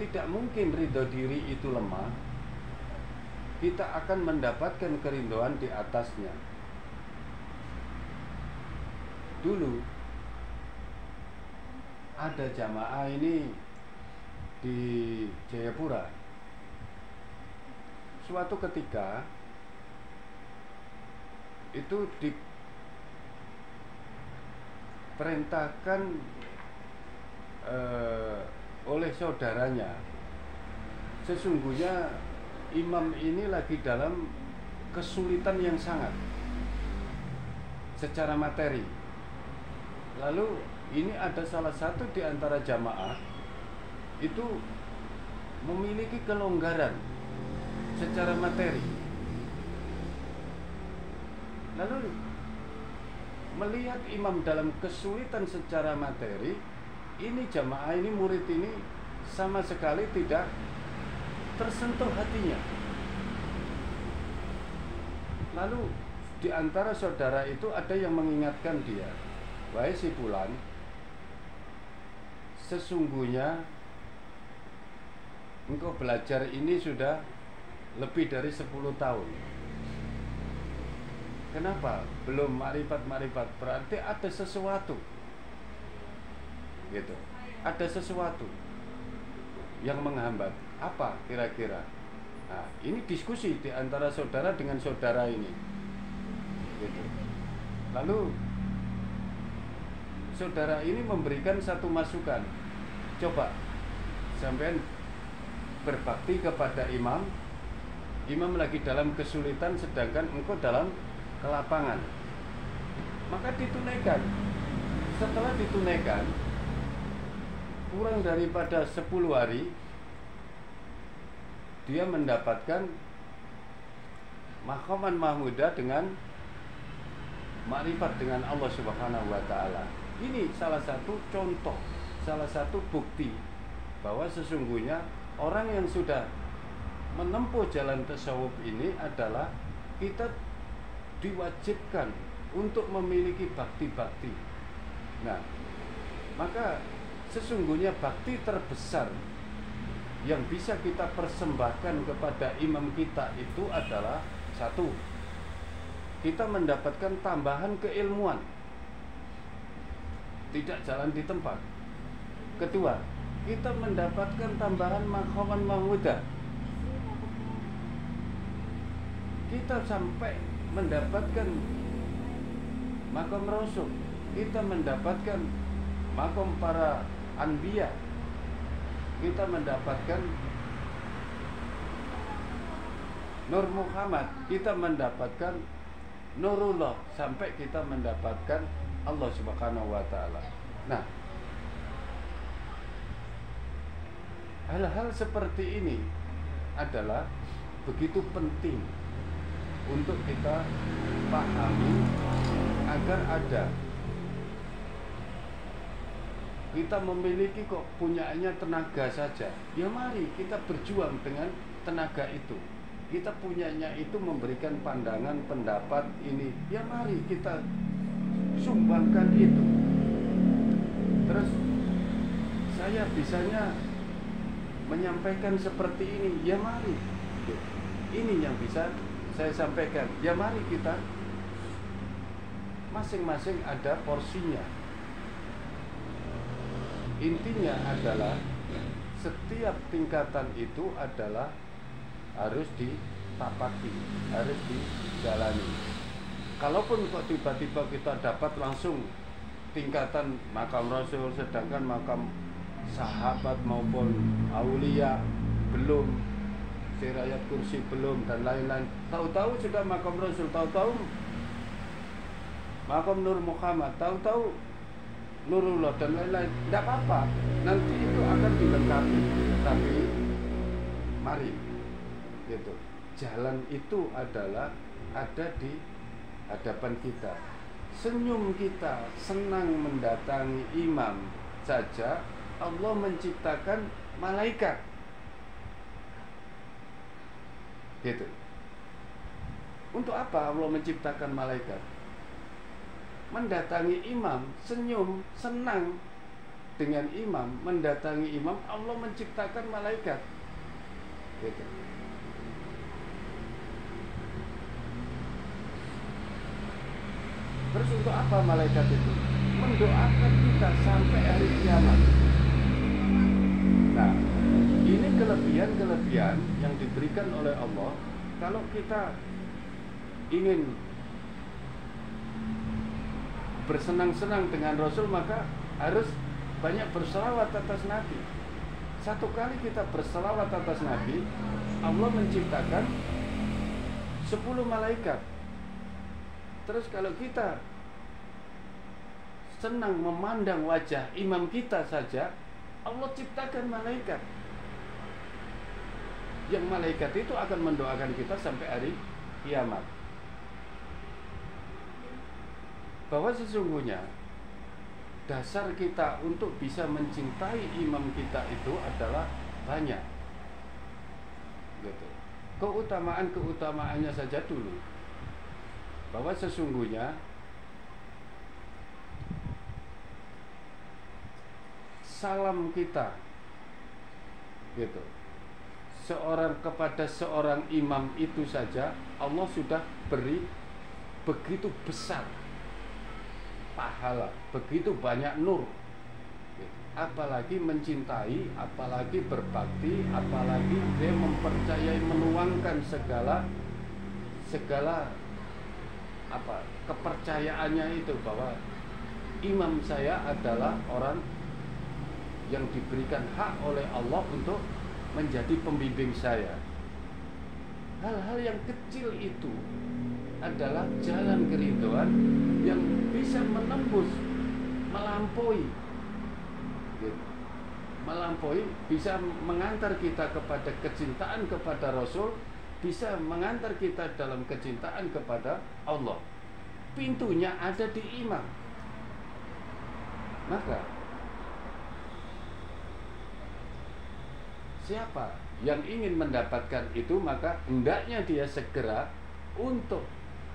Speaker 1: Tidak mungkin ridho diri itu lemah. Kita akan mendapatkan kerinduan di atasnya. Dulu ada jamaah ini di Jayapura. Suatu ketika itu diperintahkan oleh saudaranya, sesungguhnya imam ini lagi dalam kesulitan yang sangat secara materi. Lalu ini ada salah satu di antara jamaah itu memiliki kelonggaran secara materi. Lalu melihat imam dalam kesulitan secara materi, ini jamaah ini, murid ini sama sekali tidak tersentuh hatinya. Lalu di antara saudara itu ada yang mengingatkan dia, wahai si Fulan, sesungguhnya engkau belajar ini sudah lebih dari 10 tahun. Kenapa belum ma'rifat? Berarti ada sesuatu, gitu. Ada sesuatu yang menghambat. Apa kira-kira? Nah, ini diskusi di antara saudara dengan saudara ini, gitu. Lalu saudara ini memberikan satu masukan. Coba sampean berbakti kepada imam. Imam lagi dalam kesulitan sedangkan engkau dalam kelapangan. Maka ditunaikan. Setelah ditunaikan, kurang daripada 10 hari dia mendapatkan maqaman mahmudah dengan ma'rifat dengan Allah Subhanahu wa taala. Ini salah satu contoh, salah satu bukti bahwa sesungguhnya orang yang sudah menempuh jalan tasawuf ini adalah kita diwajibkan untuk memiliki bakti-bakti. Nah, maka sesungguhnya bakti terbesar yang bisa kita persembahkan kepada imam kita itu adalah satu, kita mendapatkan tambahan keilmuan, tidak jalan di tempat. Kedua, kita mendapatkan tambahan maqaman mahmudah. Kita sampai mendapatkan makam rasul, kita mendapatkan makam para anbiya, kita mendapatkan Nur Muhammad, kita mendapatkan Nurullah, sampai kita mendapatkan Allah Subhanahu wa taala. Nah, hal-hal seperti ini adalah begitu penting untuk kita pahami agar ada. Kita memiliki kok punyanya tenaga saja, ya mari kita berjuang dengan tenaga itu. Kita punyanya itu memberikan pandangan, pendapat ini, ya mari kita sumbangkan itu. Terus saya bisanya menyampaikan seperti ini, ya mari ini yang bisa saya sampaikan, ya mari kita masing-masing ada porsinya. Intinya adalah setiap tingkatan itu adalah harus ditapaki, harus dijalani. Kalaupun kok tiba-tiba kita dapat langsung tingkatan makam rasul, sedangkan makam sahabat maupun aulia belum, Sirayat Kursi belum, dan lain-lain, tahu-tahu sudah makam rasul, tahu-tahu Makom Nur Muhammad, tahu-tahu Nurullah dan lain-lain, tidak apa-apa, nanti itu akan dilengkapi. Tapi mari gitu, jalan itu adalah ada di hadapan kita. Senyum kita, senang mendatangi imam saja Allah menciptakan malaikat gitu. Untuk apa Allah menciptakan malaikat? Mendatangi imam, senyum, senang dengan imam, mendatangi imam, Allah menciptakan malaikat gitu. Terus untuk apa malaikat itu? Mendoakan kita sampai hari kiamat. Nah, ini kelebihan-kelebihan yang diberikan oleh Allah. Kalau kita ingin bersenang-senang dengan Rasul, maka harus banyak berselawat atas Nabi. Satu kali kita berselawat atas Nabi, Allah menciptakan 10 malaikat. Terus kalau kita senang memandang wajah imam kita saja, Allah ciptakan malaikat. Yang malaikat itu akan mendoakan kita sampai hari kiamat. Bahwa sesungguhnya dasar kita untuk bisa mencintai imam kita itu adalah banyak gitu. Keutamaannya saja dulu, bahwa sesungguhnya salam kita gitu, kepada seorang imam itu saja Allah sudah beri begitu besar pahala, begitu banyak nur. Apalagi mencintai, apalagi berbakti, apalagi dia mempercayai, menuangkan segala kepercayaannya itu, bahwa imam saya adalah orang yang diberikan hak oleh Allah untuk menjadi pembimbing saya. Hal-hal yang kecil itu adalah jalan keridhaan yang bisa menembus, melampaui gitu. Melampaui, bisa mengantar kita kepada kecintaan kepada Rasul, bisa mengantar kita dalam kecintaan kepada Allah. Pintunya ada di imam. Maka siapa yang ingin mendapatkan itu, maka hendaknya dia segera untuk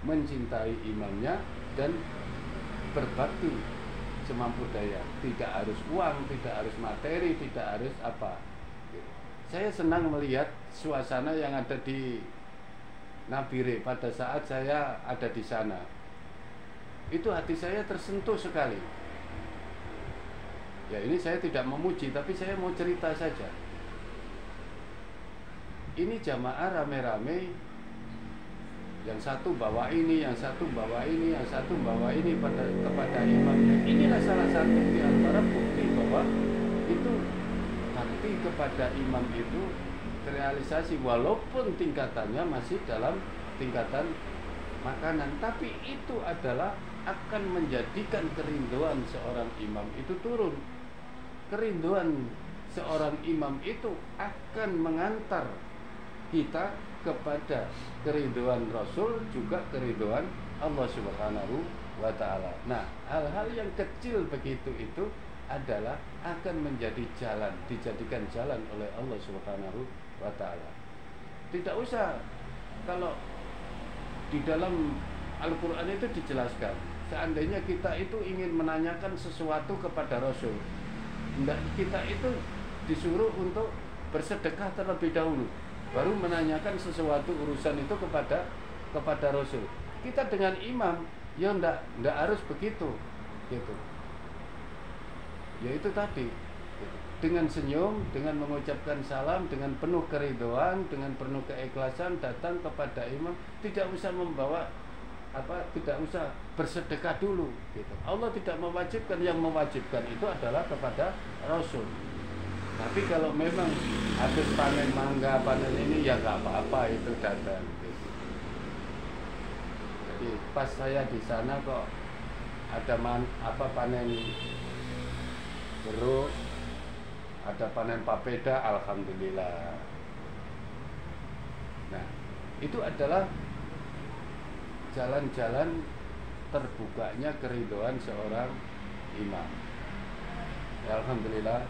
Speaker 1: mencintai imamnya dan berbakti semampu daya. Tidak harus uang, tidak harus materi, tidak harus apa. Saya senang melihat suasana yang ada di Nabire pada saat saya ada di sana. Itu hati saya tersentuh sekali. Ya, ini saya tidak memuji, tapi saya mau cerita saja. Ini jamaah rame-rame, yang satu bawa ini, yang satu bawa ini, yang satu bawa ini kepada imamnya. Inilah salah satu di antara bukti bahwa itu bakti kepada imam itu terrealisasi, walaupun tingkatannya masih dalam tingkatan makanan, tapi itu adalah akan menjadikan kerinduan seorang imam itu turun. Kerinduan seorang imam itu akan mengantar kita kepada kerinduan Rasul, juga kerinduan Allah Subhanahu wa ta'ala. Nah, hal-hal yang kecil begitu itu adalah akan menjadi jalan, dijadikan jalan oleh Allah Subhanahu wa ta'ala. Tidak usah, kalau di dalam Al-Quran itu dijelaskan, seandainya kita itu ingin menanyakan sesuatu kepada Rasul, kita itu disuruh untuk bersedekah terlebih dahulu, baru menanyakan sesuatu urusan itu kepada Rasul. Kita dengan imam, ya ndak harus begitu, gitu. Ya itu tadi, dengan senyum, dengan mengucapkan salam, dengan penuh keridhaan, dengan penuh keikhlasan datang kepada imam, tidak usah membawa tidak usah bersedekah dulu, gitu. Allah tidak mewajibkan, yang mewajibkan itu adalah kepada Rasul. Tapi kalau memang habis panen mangga, panen ini, ya nggak apa-apa itu datang. Gitu. Jadi pas saya di sana kok ada panen jeruk, ada panen papeda, alhamdulillah. Nah, itu adalah jalan-jalan terbukanya keridhaan seorang imam. Ya, alhamdulillah.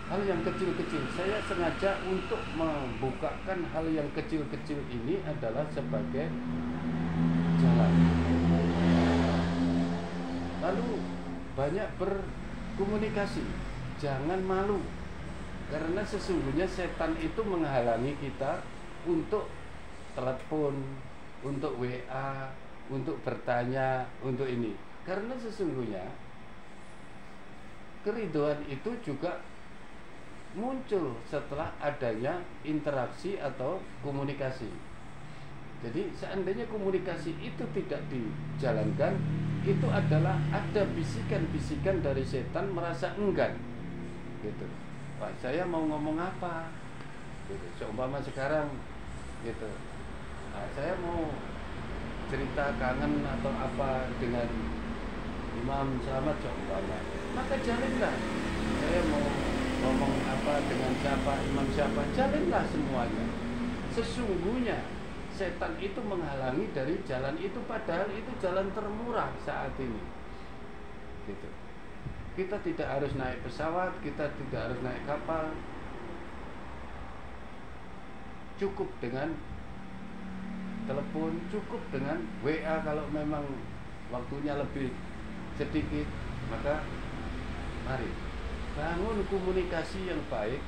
Speaker 1: Hal yang kecil-kecil, saya sengaja untuk membukakan hal yang kecil-kecil ini adalah sebagai jalan. Lalu banyak berkomunikasi, jangan malu, karena sesungguhnya setan itu menghalangi kita untuk telepon, untuk WA, untuk bertanya, untuk ini. Karena sesungguhnya keridhaan itu juga muncul setelah adanya interaksi atau komunikasi. Jadi seandainya komunikasi itu tidak dijalankan, itu adalah ada bisikan-bisikan dari setan merasa enggan gitu. Wah, saya mau ngomong apa gitu. Seumpama sekarang gitu, nah, saya mau cerita kangen atau apa dengan Imam Slamet seumpama, maka jalinlah. Saya mau ngomong apa dengan siapa, imam siapa, jalinlah semuanya. Sesungguhnya setan itu menghalangi dari jalan itu, padahal itu jalan termurah saat ini gitu. Kita tidak harus naik pesawat, kita tidak harus naik kapal, cukup dengan telepon, cukup dengan WA. Kalau memang waktunya lebih sedikit, maka mari bangun komunikasi yang baik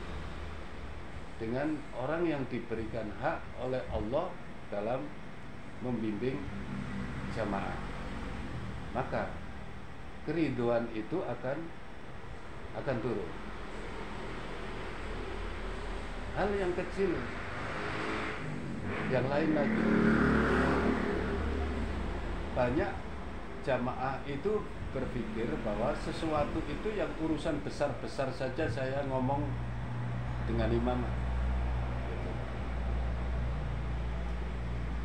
Speaker 1: dengan orang yang diberikan hak oleh Allah dalam membimbing jamaah. Maka keridhaan itu akan turun. Hal yang kecil yang lain lagi, banyak jamaah itu berpikir bahwa sesuatu itu yang urusan besar-besar saja saya ngomong dengan imam gitu.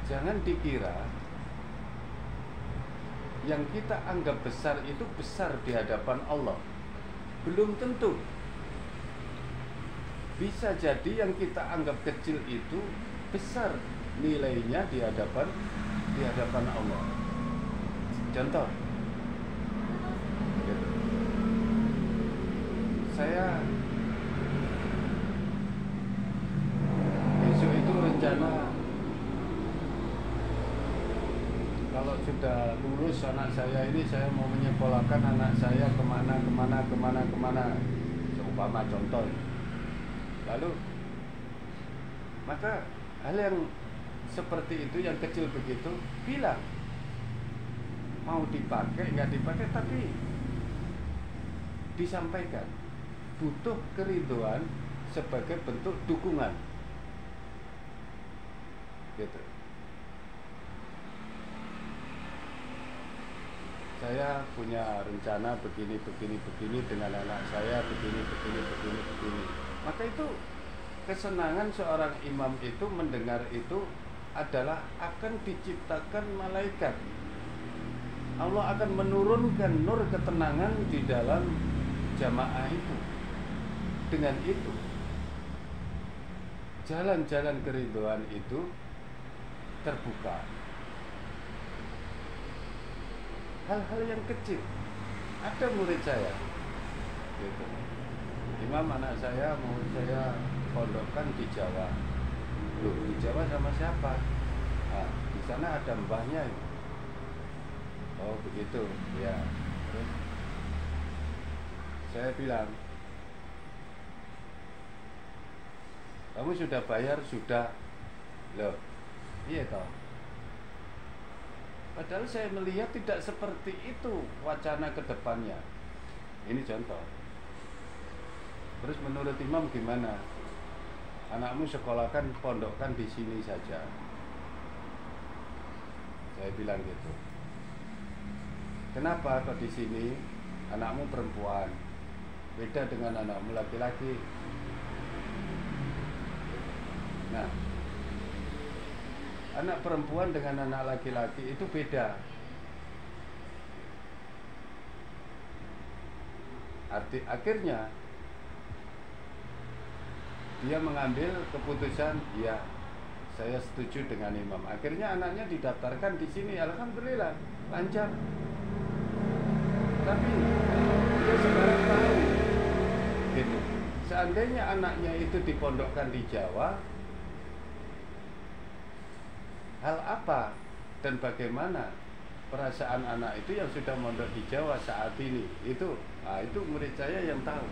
Speaker 1: Jangan dikira yang kita anggap besar itu besar di hadapan Allah. Belum tentu. Bisa jadi yang kita anggap kecil itu besar nilainya di hadapan Allah. Contoh, saya besok itu rencana kalau sudah lulus anak saya ini, saya mau menyekolahkan anak saya kemana, seumpama contoh. Lalu maka hal yang seperti itu, yang kecil begitu, bilang mau dipakai nggak dipakai, tapi disampaikan. Butuh keridhaan sebagai bentuk dukungan gitu. Saya punya rencana begini dengan anak saya, begini. Maka itu kesenangan seorang imam itu mendengar itu adalah akan diciptakan malaikat. Allah akan menurunkan nur ketenangan di dalam jamaah itu. Dengan itu, jalan-jalan keridhaan itu terbuka. Hal-hal yang kecil. Ada murid saya gitu. Imam, anak saya mau saya pondokkan di Jawa. Loh, di Jawa sama siapa? Nah, di sana ada mbahnya. Oh begitu, ya. Terus saya bilang, kamu sudah bayar? Sudah. Loh, iya toh. Padahal saya melihat tidak seperti itu wacana ke depannya. Ini contoh. Terus menurut imam gimana? Anakmu sekolahkan, pondokkan di sini saja. Saya bilang gitu. Kenapa kok di sini? Anakmu perempuan, beda dengan anakmu laki-laki. Nah, anak perempuan dengan anak laki-laki itu beda. Akhirnya dia mengambil keputusan, ya saya setuju dengan imam. Akhirnya anaknya didaftarkan di sini, alhamdulillah lancar. Tapi dia sekarang tahu, gitu. Seandainya anaknya itu dipondokkan di Jawa, hal apa dan bagaimana perasaan anak itu yang sudah mondok di Jawa saat ini? Itu murid saya yang tahu.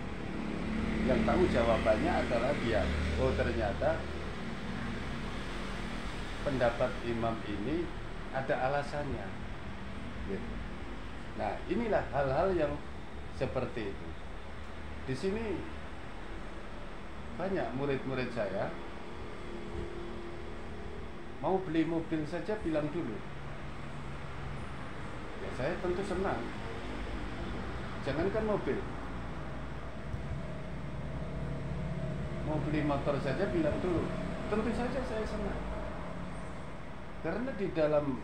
Speaker 1: Yang tahu jawabannya adalah dia. Oh, ternyata pendapat imam ini ada alasannya, gitu. Nah, inilah hal-hal yang seperti itu. Di sini banyak murid-murid saya mau beli mobil saja bilang dulu. Ya saya tentu senang. Jangankan mobil, mau beli motor saja bilang dulu. Tentu saja saya senang. Karena di dalam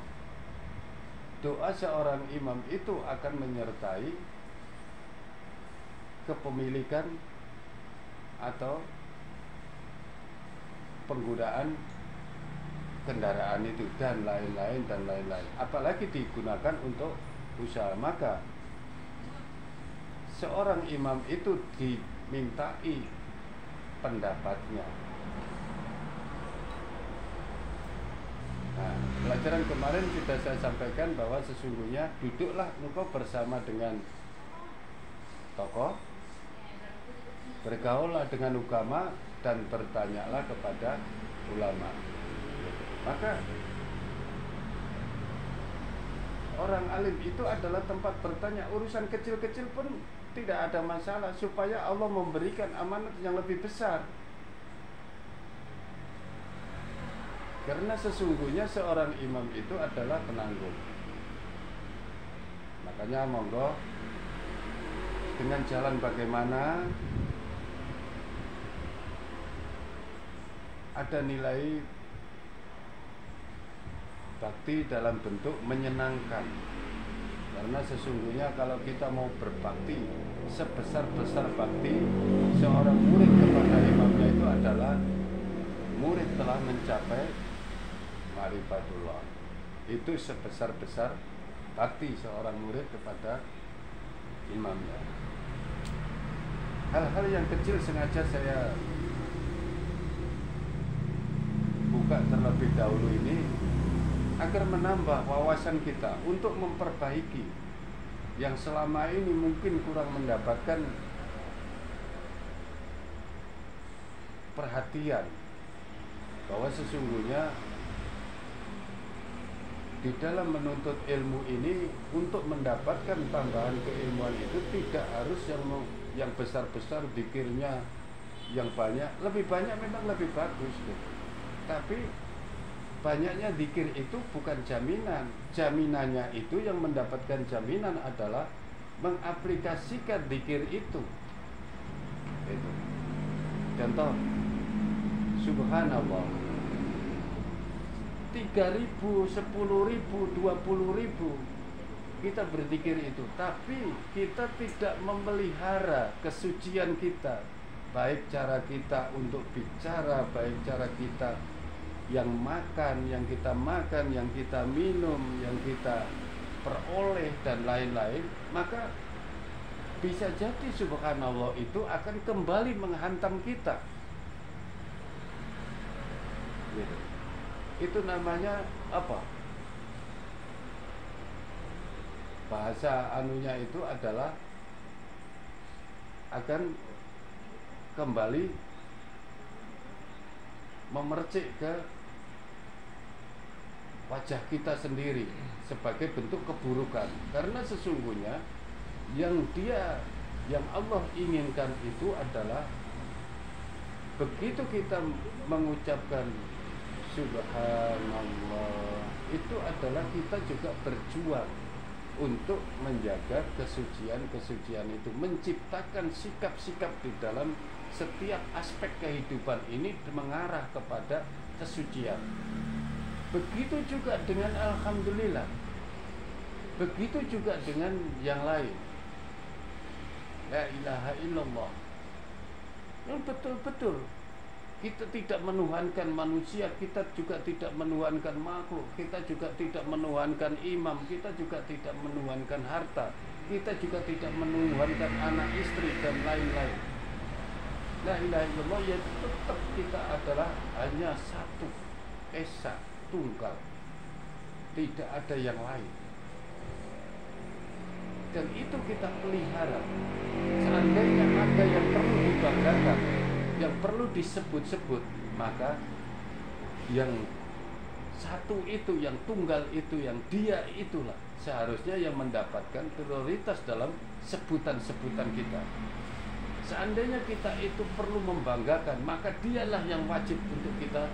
Speaker 1: doa seorang imam itu akan menyertai kepemilikan atau penggunaan kendaraan itu dan lain-lain. Apalagi digunakan untuk usaha, maka seorang imam itu dimintai pendapatnya. Nah, pelajaran kemarin sudah saya sampaikan bahwa sesungguhnya duduklah engkau bersama dengan tokoh, bergaullah dengan ulama, dan bertanyalah kepada ulama. Maka orang alim itu adalah tempat bertanya. Urusan kecil-kecil pun tidak ada masalah, supaya Allah memberikan amanat yang lebih besar. Karena sesungguhnya seorang imam itu adalah penanggung. Makanya monggo, dengan jalan bagaimana ada nilai bakti dalam bentuk menyenangkan. Karena sesungguhnya kalau kita mau berbakti, sebesar-besar bakti seorang murid kepada imamnya itu adalah murid telah mencapai ma'rifatullah. Itu sebesar-besar bakti seorang murid kepada imamnya. Hal-hal yang kecil sengaja saya buka terlebih dahulu ini agar menambah wawasan kita untuk memperbaiki yang selama ini mungkin kurang mendapatkan perhatian, bahwa sesungguhnya di dalam menuntut ilmu ini, untuk mendapatkan tambahan keilmuan itu tidak harus yang besar-besar, zikirnya yang banyak. Lebih banyak memang lebih bagus, gitu. Tapi banyaknya zikir itu bukan jaminan. Jaminannya itu, yang mendapatkan jaminan adalah mengaplikasikan zikir itu. Contoh, subhanallah 3.000, 10.000, 20.000 kita berzikir itu, tapi kita tidak memelihara kesucian kita, baik cara kita untuk bicara, baik cara kita yang makan, yang kita minum, yang kita peroleh dan lain-lain, maka bisa jadi subhanallah itu akan kembali menghantam kita. Gitu. Itu namanya apa? Bahasa anunya itu adalah akan kembali memercik ke wajah kita sendiri sebagai bentuk keburukan. Karena sesungguhnya yang Allah inginkan itu adalah begitu kita mengucapkan subhanallah, itu adalah kita juga berjuang untuk menjaga kesucian itu, menciptakan sikap-sikap di dalam setiap aspek kehidupan ini mengarah kepada kesucian. Begitu juga dengan alhamdulillah, begitu juga dengan yang lain. La ilaha illallah. Yang betul-betul kita tidak menuhankan manusia, kita juga tidak menuhankan makhluk, kita juga tidak menuhankan imam, kita juga tidak menuhankan harta, kita juga tidak menuhankan anak istri dan lain-lain. La ilaha illallah, ya tetap kita adalah hanya satu, esa, tunggal, tidak ada yang lain. Dan itu kita pelihara. Seandainya ada yang perlu dibanggakan, yang perlu disebut-sebut, maka yang satu itu, yang tunggal itu, yang dia itulah seharusnya yang mendapatkan prioritas dalam sebutan-sebutan kita. Seandainya kita itu perlu membanggakan, maka dialah yang wajib untuk kita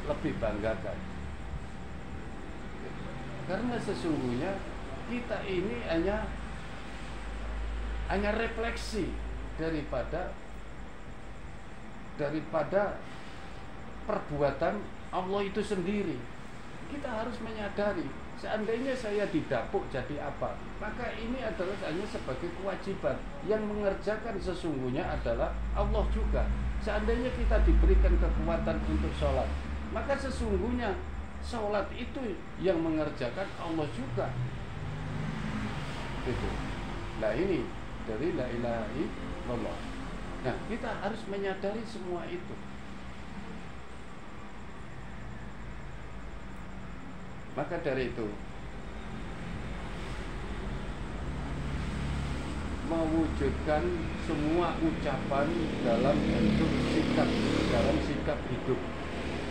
Speaker 1: lebih banggakan. Karena sesungguhnya kita ini hanya refleksi daripada perbuatan Allah itu sendiri. Kita harus menyadari, seandainya saya didapuk jadi apa, maka ini adalah hanya sebagai kewajiban. Yang mengerjakan sesungguhnya adalah Allah juga. Seandainya kita diberikan kekuatan untuk sholat, maka sesungguhnya sholat itu yang mengerjakan Allah juga. Gitu. Nah ini dari la ilaha illallah. Nah, kita harus menyadari semua itu. Maka dari itu, mewujudkan semua ucapan dalam bentuk sikap, dalam sikap hidup,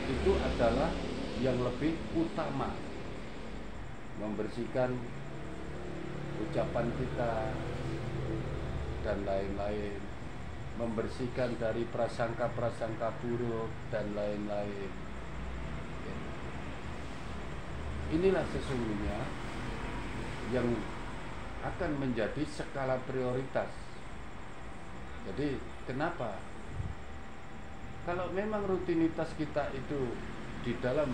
Speaker 1: itu adalah yang lebih utama. Membersihkan ucapan kita dan lain-lain, membersihkan dari prasangka-prasangka buruk dan lain-lain. Inilah sesungguhnya yang akan menjadi skala prioritas. Jadi kenapa? Kalau memang rutinitas kita itu di dalam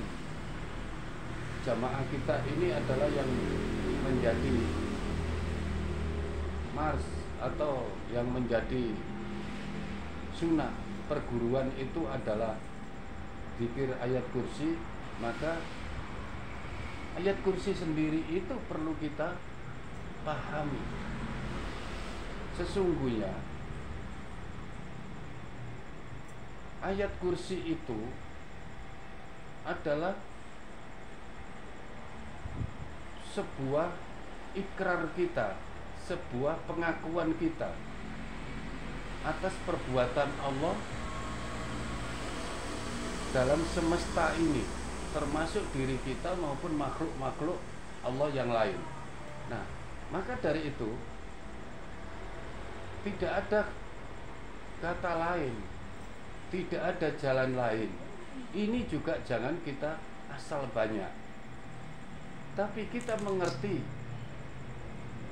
Speaker 1: jamaah kita ini adalah yang menjadi mars atau yang menjadi sunnah perguruan itu adalah zikir ayat kursi, maka ayat kursi sendiri itu perlu kita pahami. Sesungguhnya ayat kursi itu adalah sebuah ikrar kita, sebuah pengakuan kita atas perbuatan Allah dalam semesta ini, termasuk diri kita maupun makhluk-makhluk Allah yang lain. Nah, maka dari itu tidak ada kata lain, tidak ada jalan lain. Ini juga jangan kita asal banyak, tapi kita mengerti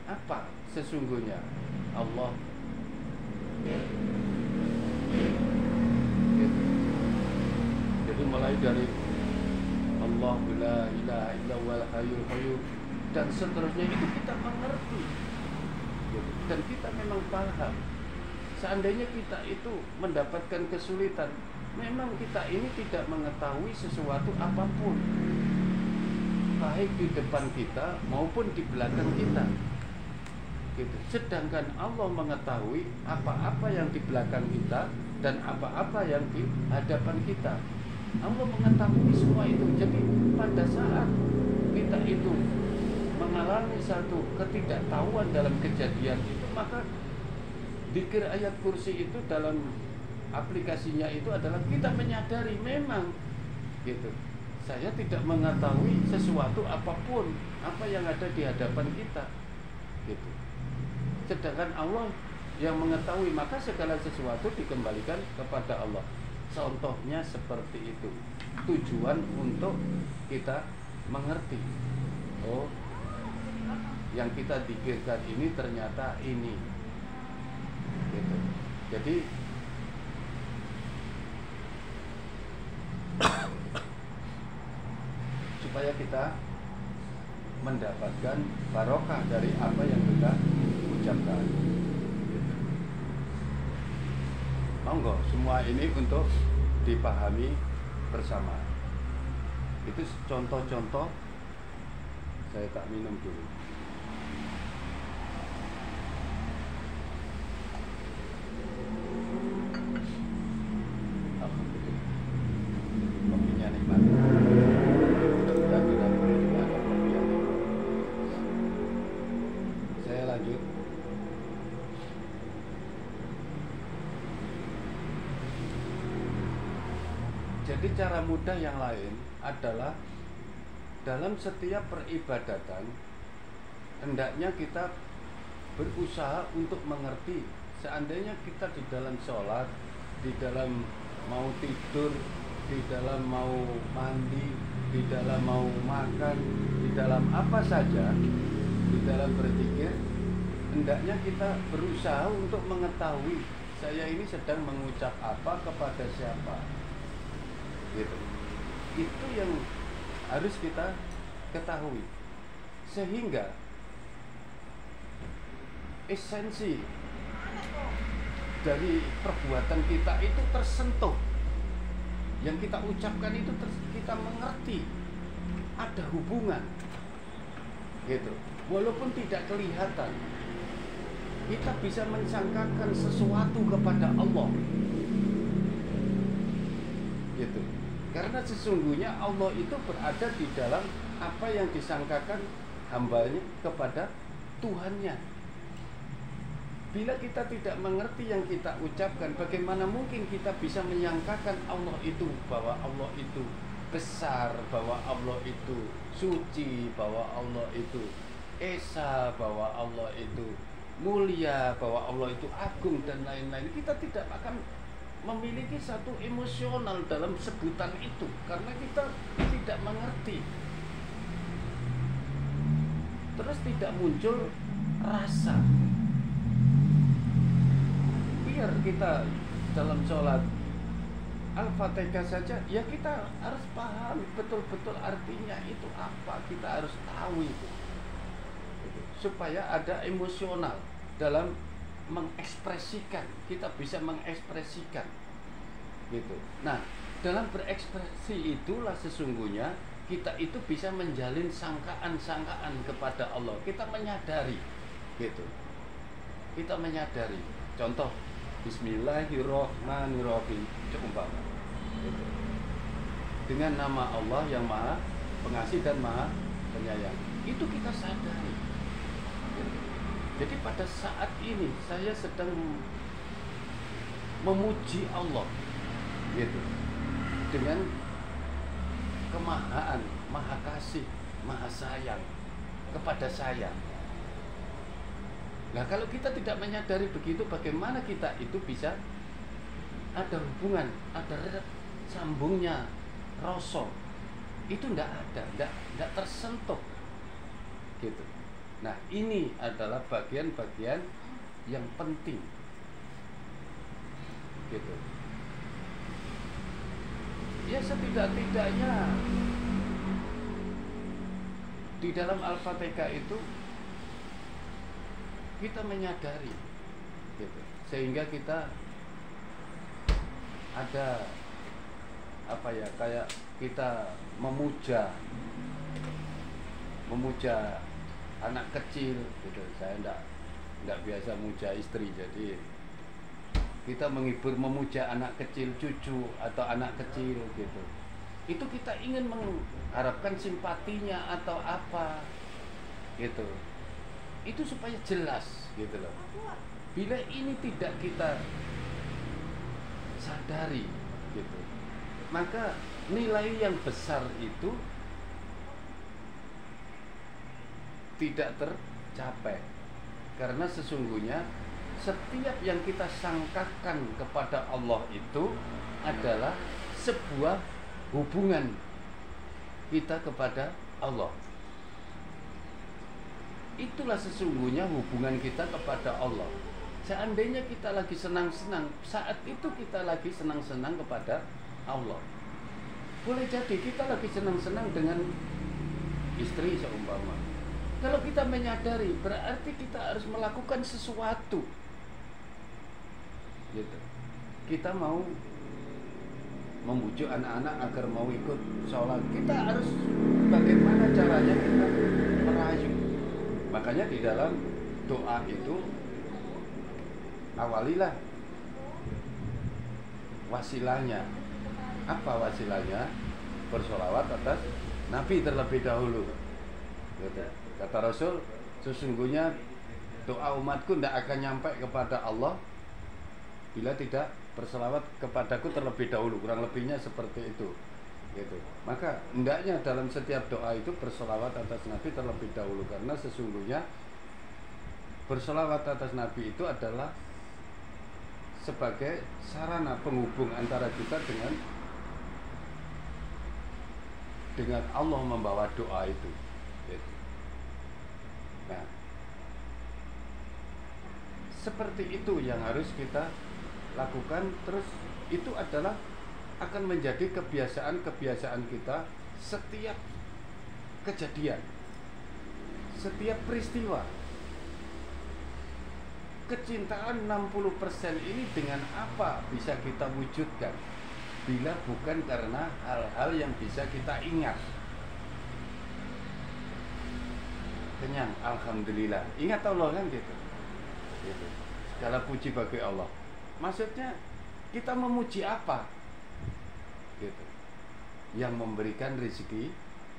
Speaker 1: apa sesungguhnya Allah. Jadi mulai dari Allah la ilaha illallahul hayyul qayyum dan seterusnya itu kita mengerti, dan kita memang paham. Seandainya kita itu mendapatkan kesulitan, memang kita ini tidak mengetahui sesuatu apapun, baik di depan kita maupun di belakang kita. Gitu. Sedangkan Allah mengetahui apa-apa yang di belakang kita dan apa-apa yang di hadapan kita. Allah mengetahui semua itu. Jadi pada saat kita itu mengalami satu ketidaktahuan dalam kejadian itu, maka zikir ayat kursi itu dalam aplikasinya itu adalah kita menyadari memang gitu, saya tidak mengetahui sesuatu apapun apa yang ada di hadapan kita gitu. Sedangkan Allah yang mengetahui, maka segala sesuatu dikembalikan kepada Allah. Contohnya seperti itu. Tujuan untuk kita mengerti, oh, yang kita pikirkan ini ternyata ini gitu. Jadi supaya kita mendapatkan barokah dari apa yang kita ucapkan gitu. monggo semua ini untuk dipahami bersama. Itu contoh-contoh. Saya tak minum dulu. Alhamdulillah, kopinya nikmat. Mudah-mudahan di dapur juga ada kopi yang nikmat. Saya lanjut. Jadi cara mudah yang lain adalah dalam setiap peribadatan hendaknya kita berusaha untuk mengerti. Seandainya kita di dalam sholat, di dalam mau tidur, di dalam mau mandi, di dalam mau makan, di dalam apa saja, di dalam berzikir, hendaknya kita berusaha untuk mengetahui saya ini sedang mengucap apa kepada siapa. Gitu. Itu yang harus kita ketahui, sehingga esensi dari perbuatan kita itu tersentuh, yang kita ucapkan itu kita mengerti ada hubungan, gitu. Walaupun tidak kelihatan, kita bisa mensangkakan sesuatu kepada Allah, gitu. Karena sesungguhnya Allah itu berada di dalam apa yang disangkakan hambanya kepada Tuhannya. Bila kita tidak mengerti yang kita ucapkan, bagaimana mungkin kita bisa menyangkakan Allah itu, bahwa Allah itu besar, bahwa Allah itu suci, bahwa Allah itu esa, bahwa Allah itu mulia, bahwa Allah itu agung dan lain-lain. Kita tidak akan memiliki satu emosional dalam sebutan itu karena kita tidak mengerti. Terus tidak muncul rasa. Biar kita dalam sholat Al-Fatihah saja, ya kita harus paham betul-betul artinya itu apa. Kita harus tahu itu, supaya ada emosional dalam mengekspresikan, kita bisa mengekspresikan, gitu. Nah, dalam berekspresi itulah sesungguhnya kita itu bisa menjalin sangkaan-sangkaan kepada Allah. Kita menyadari, gitu. Kita menyadari. Contoh, Bismillahirrahmanirrahim, umpama, gitu. Dengan nama Allah yang Maha Pengasih dan Maha Penyayang, itu kita sadari. Gitu. Jadi pada saat ini saya sedang memuji Allah, gitu, dengan kemahaan, maha kasih, maha sayang kepada saya. Nah, kalau kita tidak menyadari begitu, bagaimana kita itu bisa ada hubungan, ada sambungnya rasa? Itu tidak ada, tidak tersentuh, gitu. Nah, ini adalah bagian-bagian yang penting, gitu. Ya, setidak-tidaknya di dalam Al-Fatihah itu kita menyadari, gitu. Sehingga kita ada apa ya, kayak kita memuja anak kecil, gitu. Saya enggak biasa muja istri, jadi kita menghibur, memuja anak kecil, cucu atau anak kecil, gitu. Itu kita ingin mengharapkan simpatinya atau apa, gitu. Itu supaya jelas, gitu loh. Bila ini tidak kita sadari, gitu, maka nilai yang besar itu tidak tercapai. Karena sesungguhnya setiap yang kita sangkakan kepada Allah itu adalah sebuah hubungan kita kepada Allah. Itulah sesungguhnya hubungan kita kepada Allah. Seandainya kita lagi senang-senang, saat itu kita lagi senang-senang kepada Allah. Boleh jadi kita lagi senang-senang dengan istri seumpama. Kalau kita menyadari, berarti kita harus melakukan sesuatu, gitu. kita mau membujuk anak-anak agar mau ikut sholat, kita harus bagaimana caranya kita merayu. Makanya di dalam doa itu awalilah wasilahnya. Apa wasilahnya? Bersolawat atas Nabi terlebih dahulu. Kata Rasul, sesungguhnya doa umatku tidak akan nyampe kepada Allah bila tidak berselawat kepadaku terlebih dahulu. Kurang lebihnya seperti itu. Gitu. Maka hendaknya dalam setiap doa itu berselawat atas Nabi terlebih dahulu, karena sesungguhnya berselawat atas Nabi itu adalah sebagai sarana penghubung antara kita dengan Allah membawa doa itu. Gitu. Nah, seperti itu yang harus kita lakukan. Terus itu adalah akan menjadi kebiasaan-kebiasaan kita. Setiap kejadian, setiap peristiwa, kecintaan 60% ini dengan apa bisa kita wujudkan bila bukan karena hal-hal yang bisa kita ingat. Kenyang, alhamdulillah, ingat Allah kan gitu. Segala puji bagi Allah. Maksudnya kita memuji apa? Gitu. Yang memberikan rezeki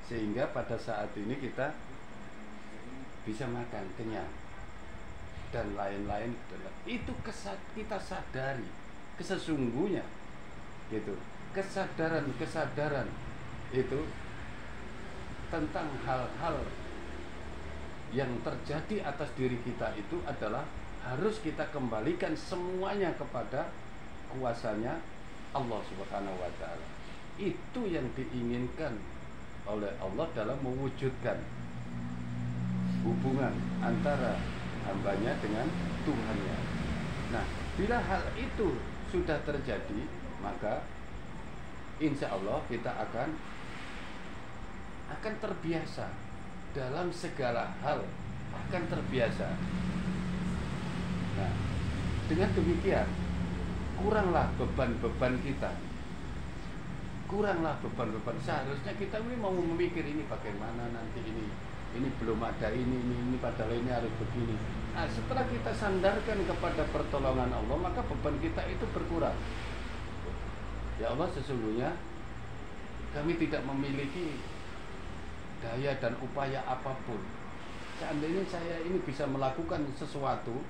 Speaker 1: sehingga pada saat ini kita bisa makan kenyang dan lain-lain. Itu kita sadari sesungguhnya gitu. Kesadaran itu tentang hal-hal yang terjadi atas diri kita itu adalah harus kita kembalikan semuanya kepada kuasanya Allah Subhanahu wa ta'ala. Itu yang diinginkan oleh Allah dalam mewujudkan hubungan antara hambanya dengan Tuhannya. Nah, bila hal itu sudah terjadi, maka insya Allah kita akan terbiasa dalam segala hal, akan terbiasa. Nah, dengan demikian kuranglah beban-beban kita. Seharusnya kita ini mau memikir ini bagaimana nanti ini belum ada ini padahal ini harus begini. Nah, setelah kita sandarkan kepada pertolongan Allah, maka beban kita itu berkurang. Ya Allah, sesungguhnya kami tidak memiliki daya dan upaya apapun. Seandainya saya ini bisa melakukan sesuatu,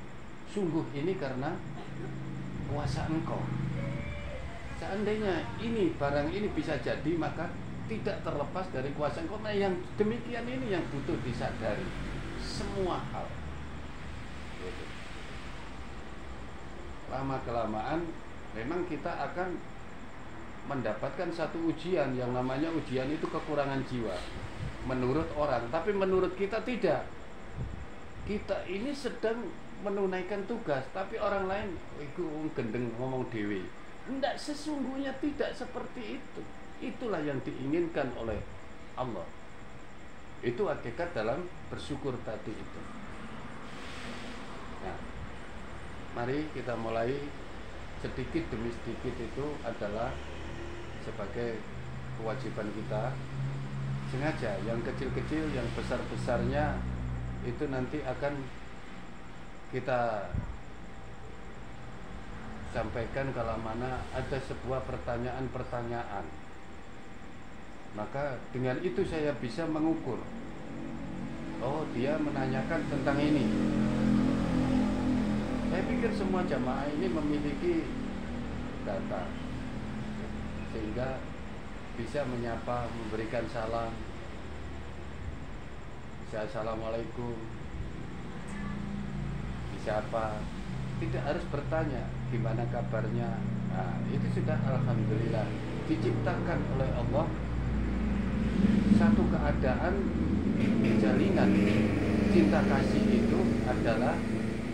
Speaker 1: sungguh ini karena kuasa Engkau. Seandainya barang ini bisa jadi, maka tidak terlepas dari kuasa Engkau. Nah, yang demikian ini yang butuh disadari semua hal. Lama-kelamaan memang kita akan mendapatkan satu ujian, yang namanya ujian itu kekurangan jiwa menurut orang, tapi menurut kita tidak. Kita ini sedang menunaikan tugas, tapi orang lain itu gendeng ngomong dewi. Tidak, sesungguhnya tidak seperti itu. Itulah yang diinginkan oleh Allah. Itu hakikat dalam bersyukur tadi itu. Nah, mari kita mulai sedikit demi sedikit. Itu adalah sebagai kewajiban kita. Sengaja yang kecil-kecil, yang besar-besarnya itu nanti akan kita sampaikan kalau mana ada sebuah pertanyaan-pertanyaan. Maka dengan itu saya bisa mengukur, oh dia menanyakan tentang ini. Saya pikir semua jamaah ini memiliki data, sehingga bisa menyapa, memberikan salam, bisa assalamualaikum, bisa apa, tidak harus bertanya gimana kabarnya. Nah, itu sudah alhamdulillah diciptakan oleh Allah satu keadaan jalinan cinta kasih itu adalah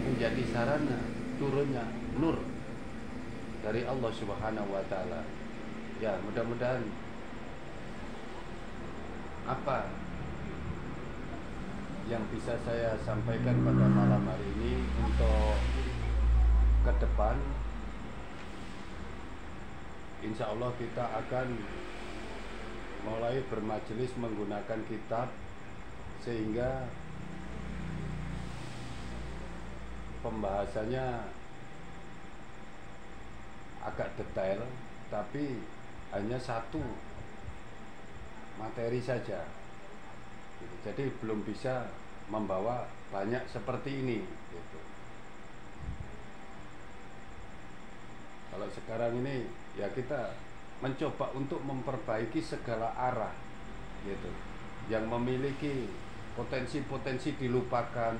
Speaker 1: menjadi sarana turunnya nur dari Allah Subhanahu wa ta'ala. Ya, mudah-mudahan apa yang bisa saya sampaikan pada malam hari ini untuk ke depan insya Allah kita akan mulai bermajelis menggunakan kitab, sehingga pembahasannya agak detail, tapi hanya satu materi saja. Jadi belum bisa membawa banyak seperti ini gitu. Kalau sekarang ini ya kita mencoba untuk memperbaiki segala arah gitu. Yang memiliki potensi-potensi dilupakan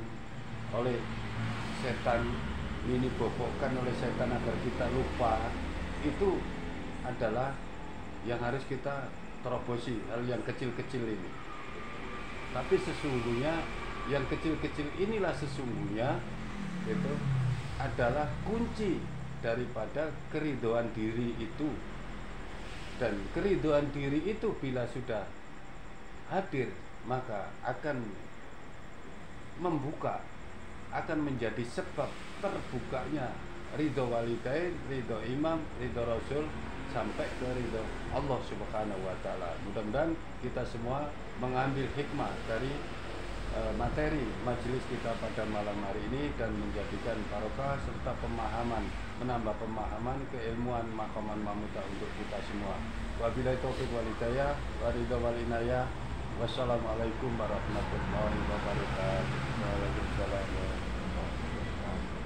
Speaker 1: oleh setan, ini bobokkan oleh setan agar kita lupa, itu adalah yang harus kita terobosi, hal yang kecil-kecil ini. Tapi sesungguhnya yang kecil-kecil inilah sesungguhnya itu adalah kunci daripada keridhaan diri itu. Dan keridhaan diri itu bila sudah hadir, maka akan membuka, akan menjadi sebab terbukanya ridho walidain, ridho imam, ridho rasul, sampai ke ridho Allah Subhanahu wa Ta'ala. Mudah-mudahan kita semua mengambil hikmah dari materi majelis kita pada malam hari ini dan menjadikan barokah serta pemahaman, menambah pemahaman, keilmuan, maqaman mamudah untuk kita semua. Wabillahi taufiq wal hidayah, wa ridha wal inayah. Wassalamualaikum warahmatullahi wabarakatuh. Waalaikumsalam warahmatullahi wabarakatuh.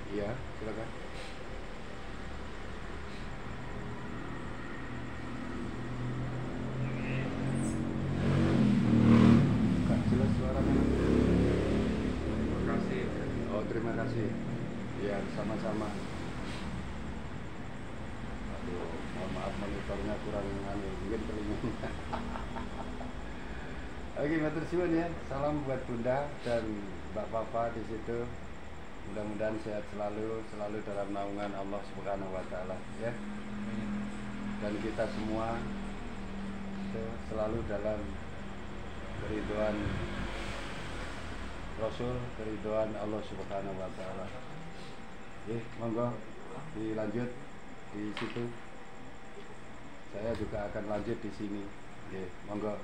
Speaker 1: Iya, silakan. Kak, jelas suaranya?
Speaker 2: Terima kasih.
Speaker 1: Oh, terima kasih. Ya, sama-sama. Aduh, mohon maaf monitornya kurang mungkin telinganya. Oke, matur suwun ya. Salam buat Bunda dan Mbak Papa di situ. Mudah-mudahan sehat selalu, selalu dalam naungan Allah Subhanahu wa Ta'ala ya. Dan kita semua selalu dalam keridhaan Rasul, keridhaan Allah Subhanahu wa Ta'ala. Monggo dilanjut di situ. Saya juga akan lanjut di sini. Monggo.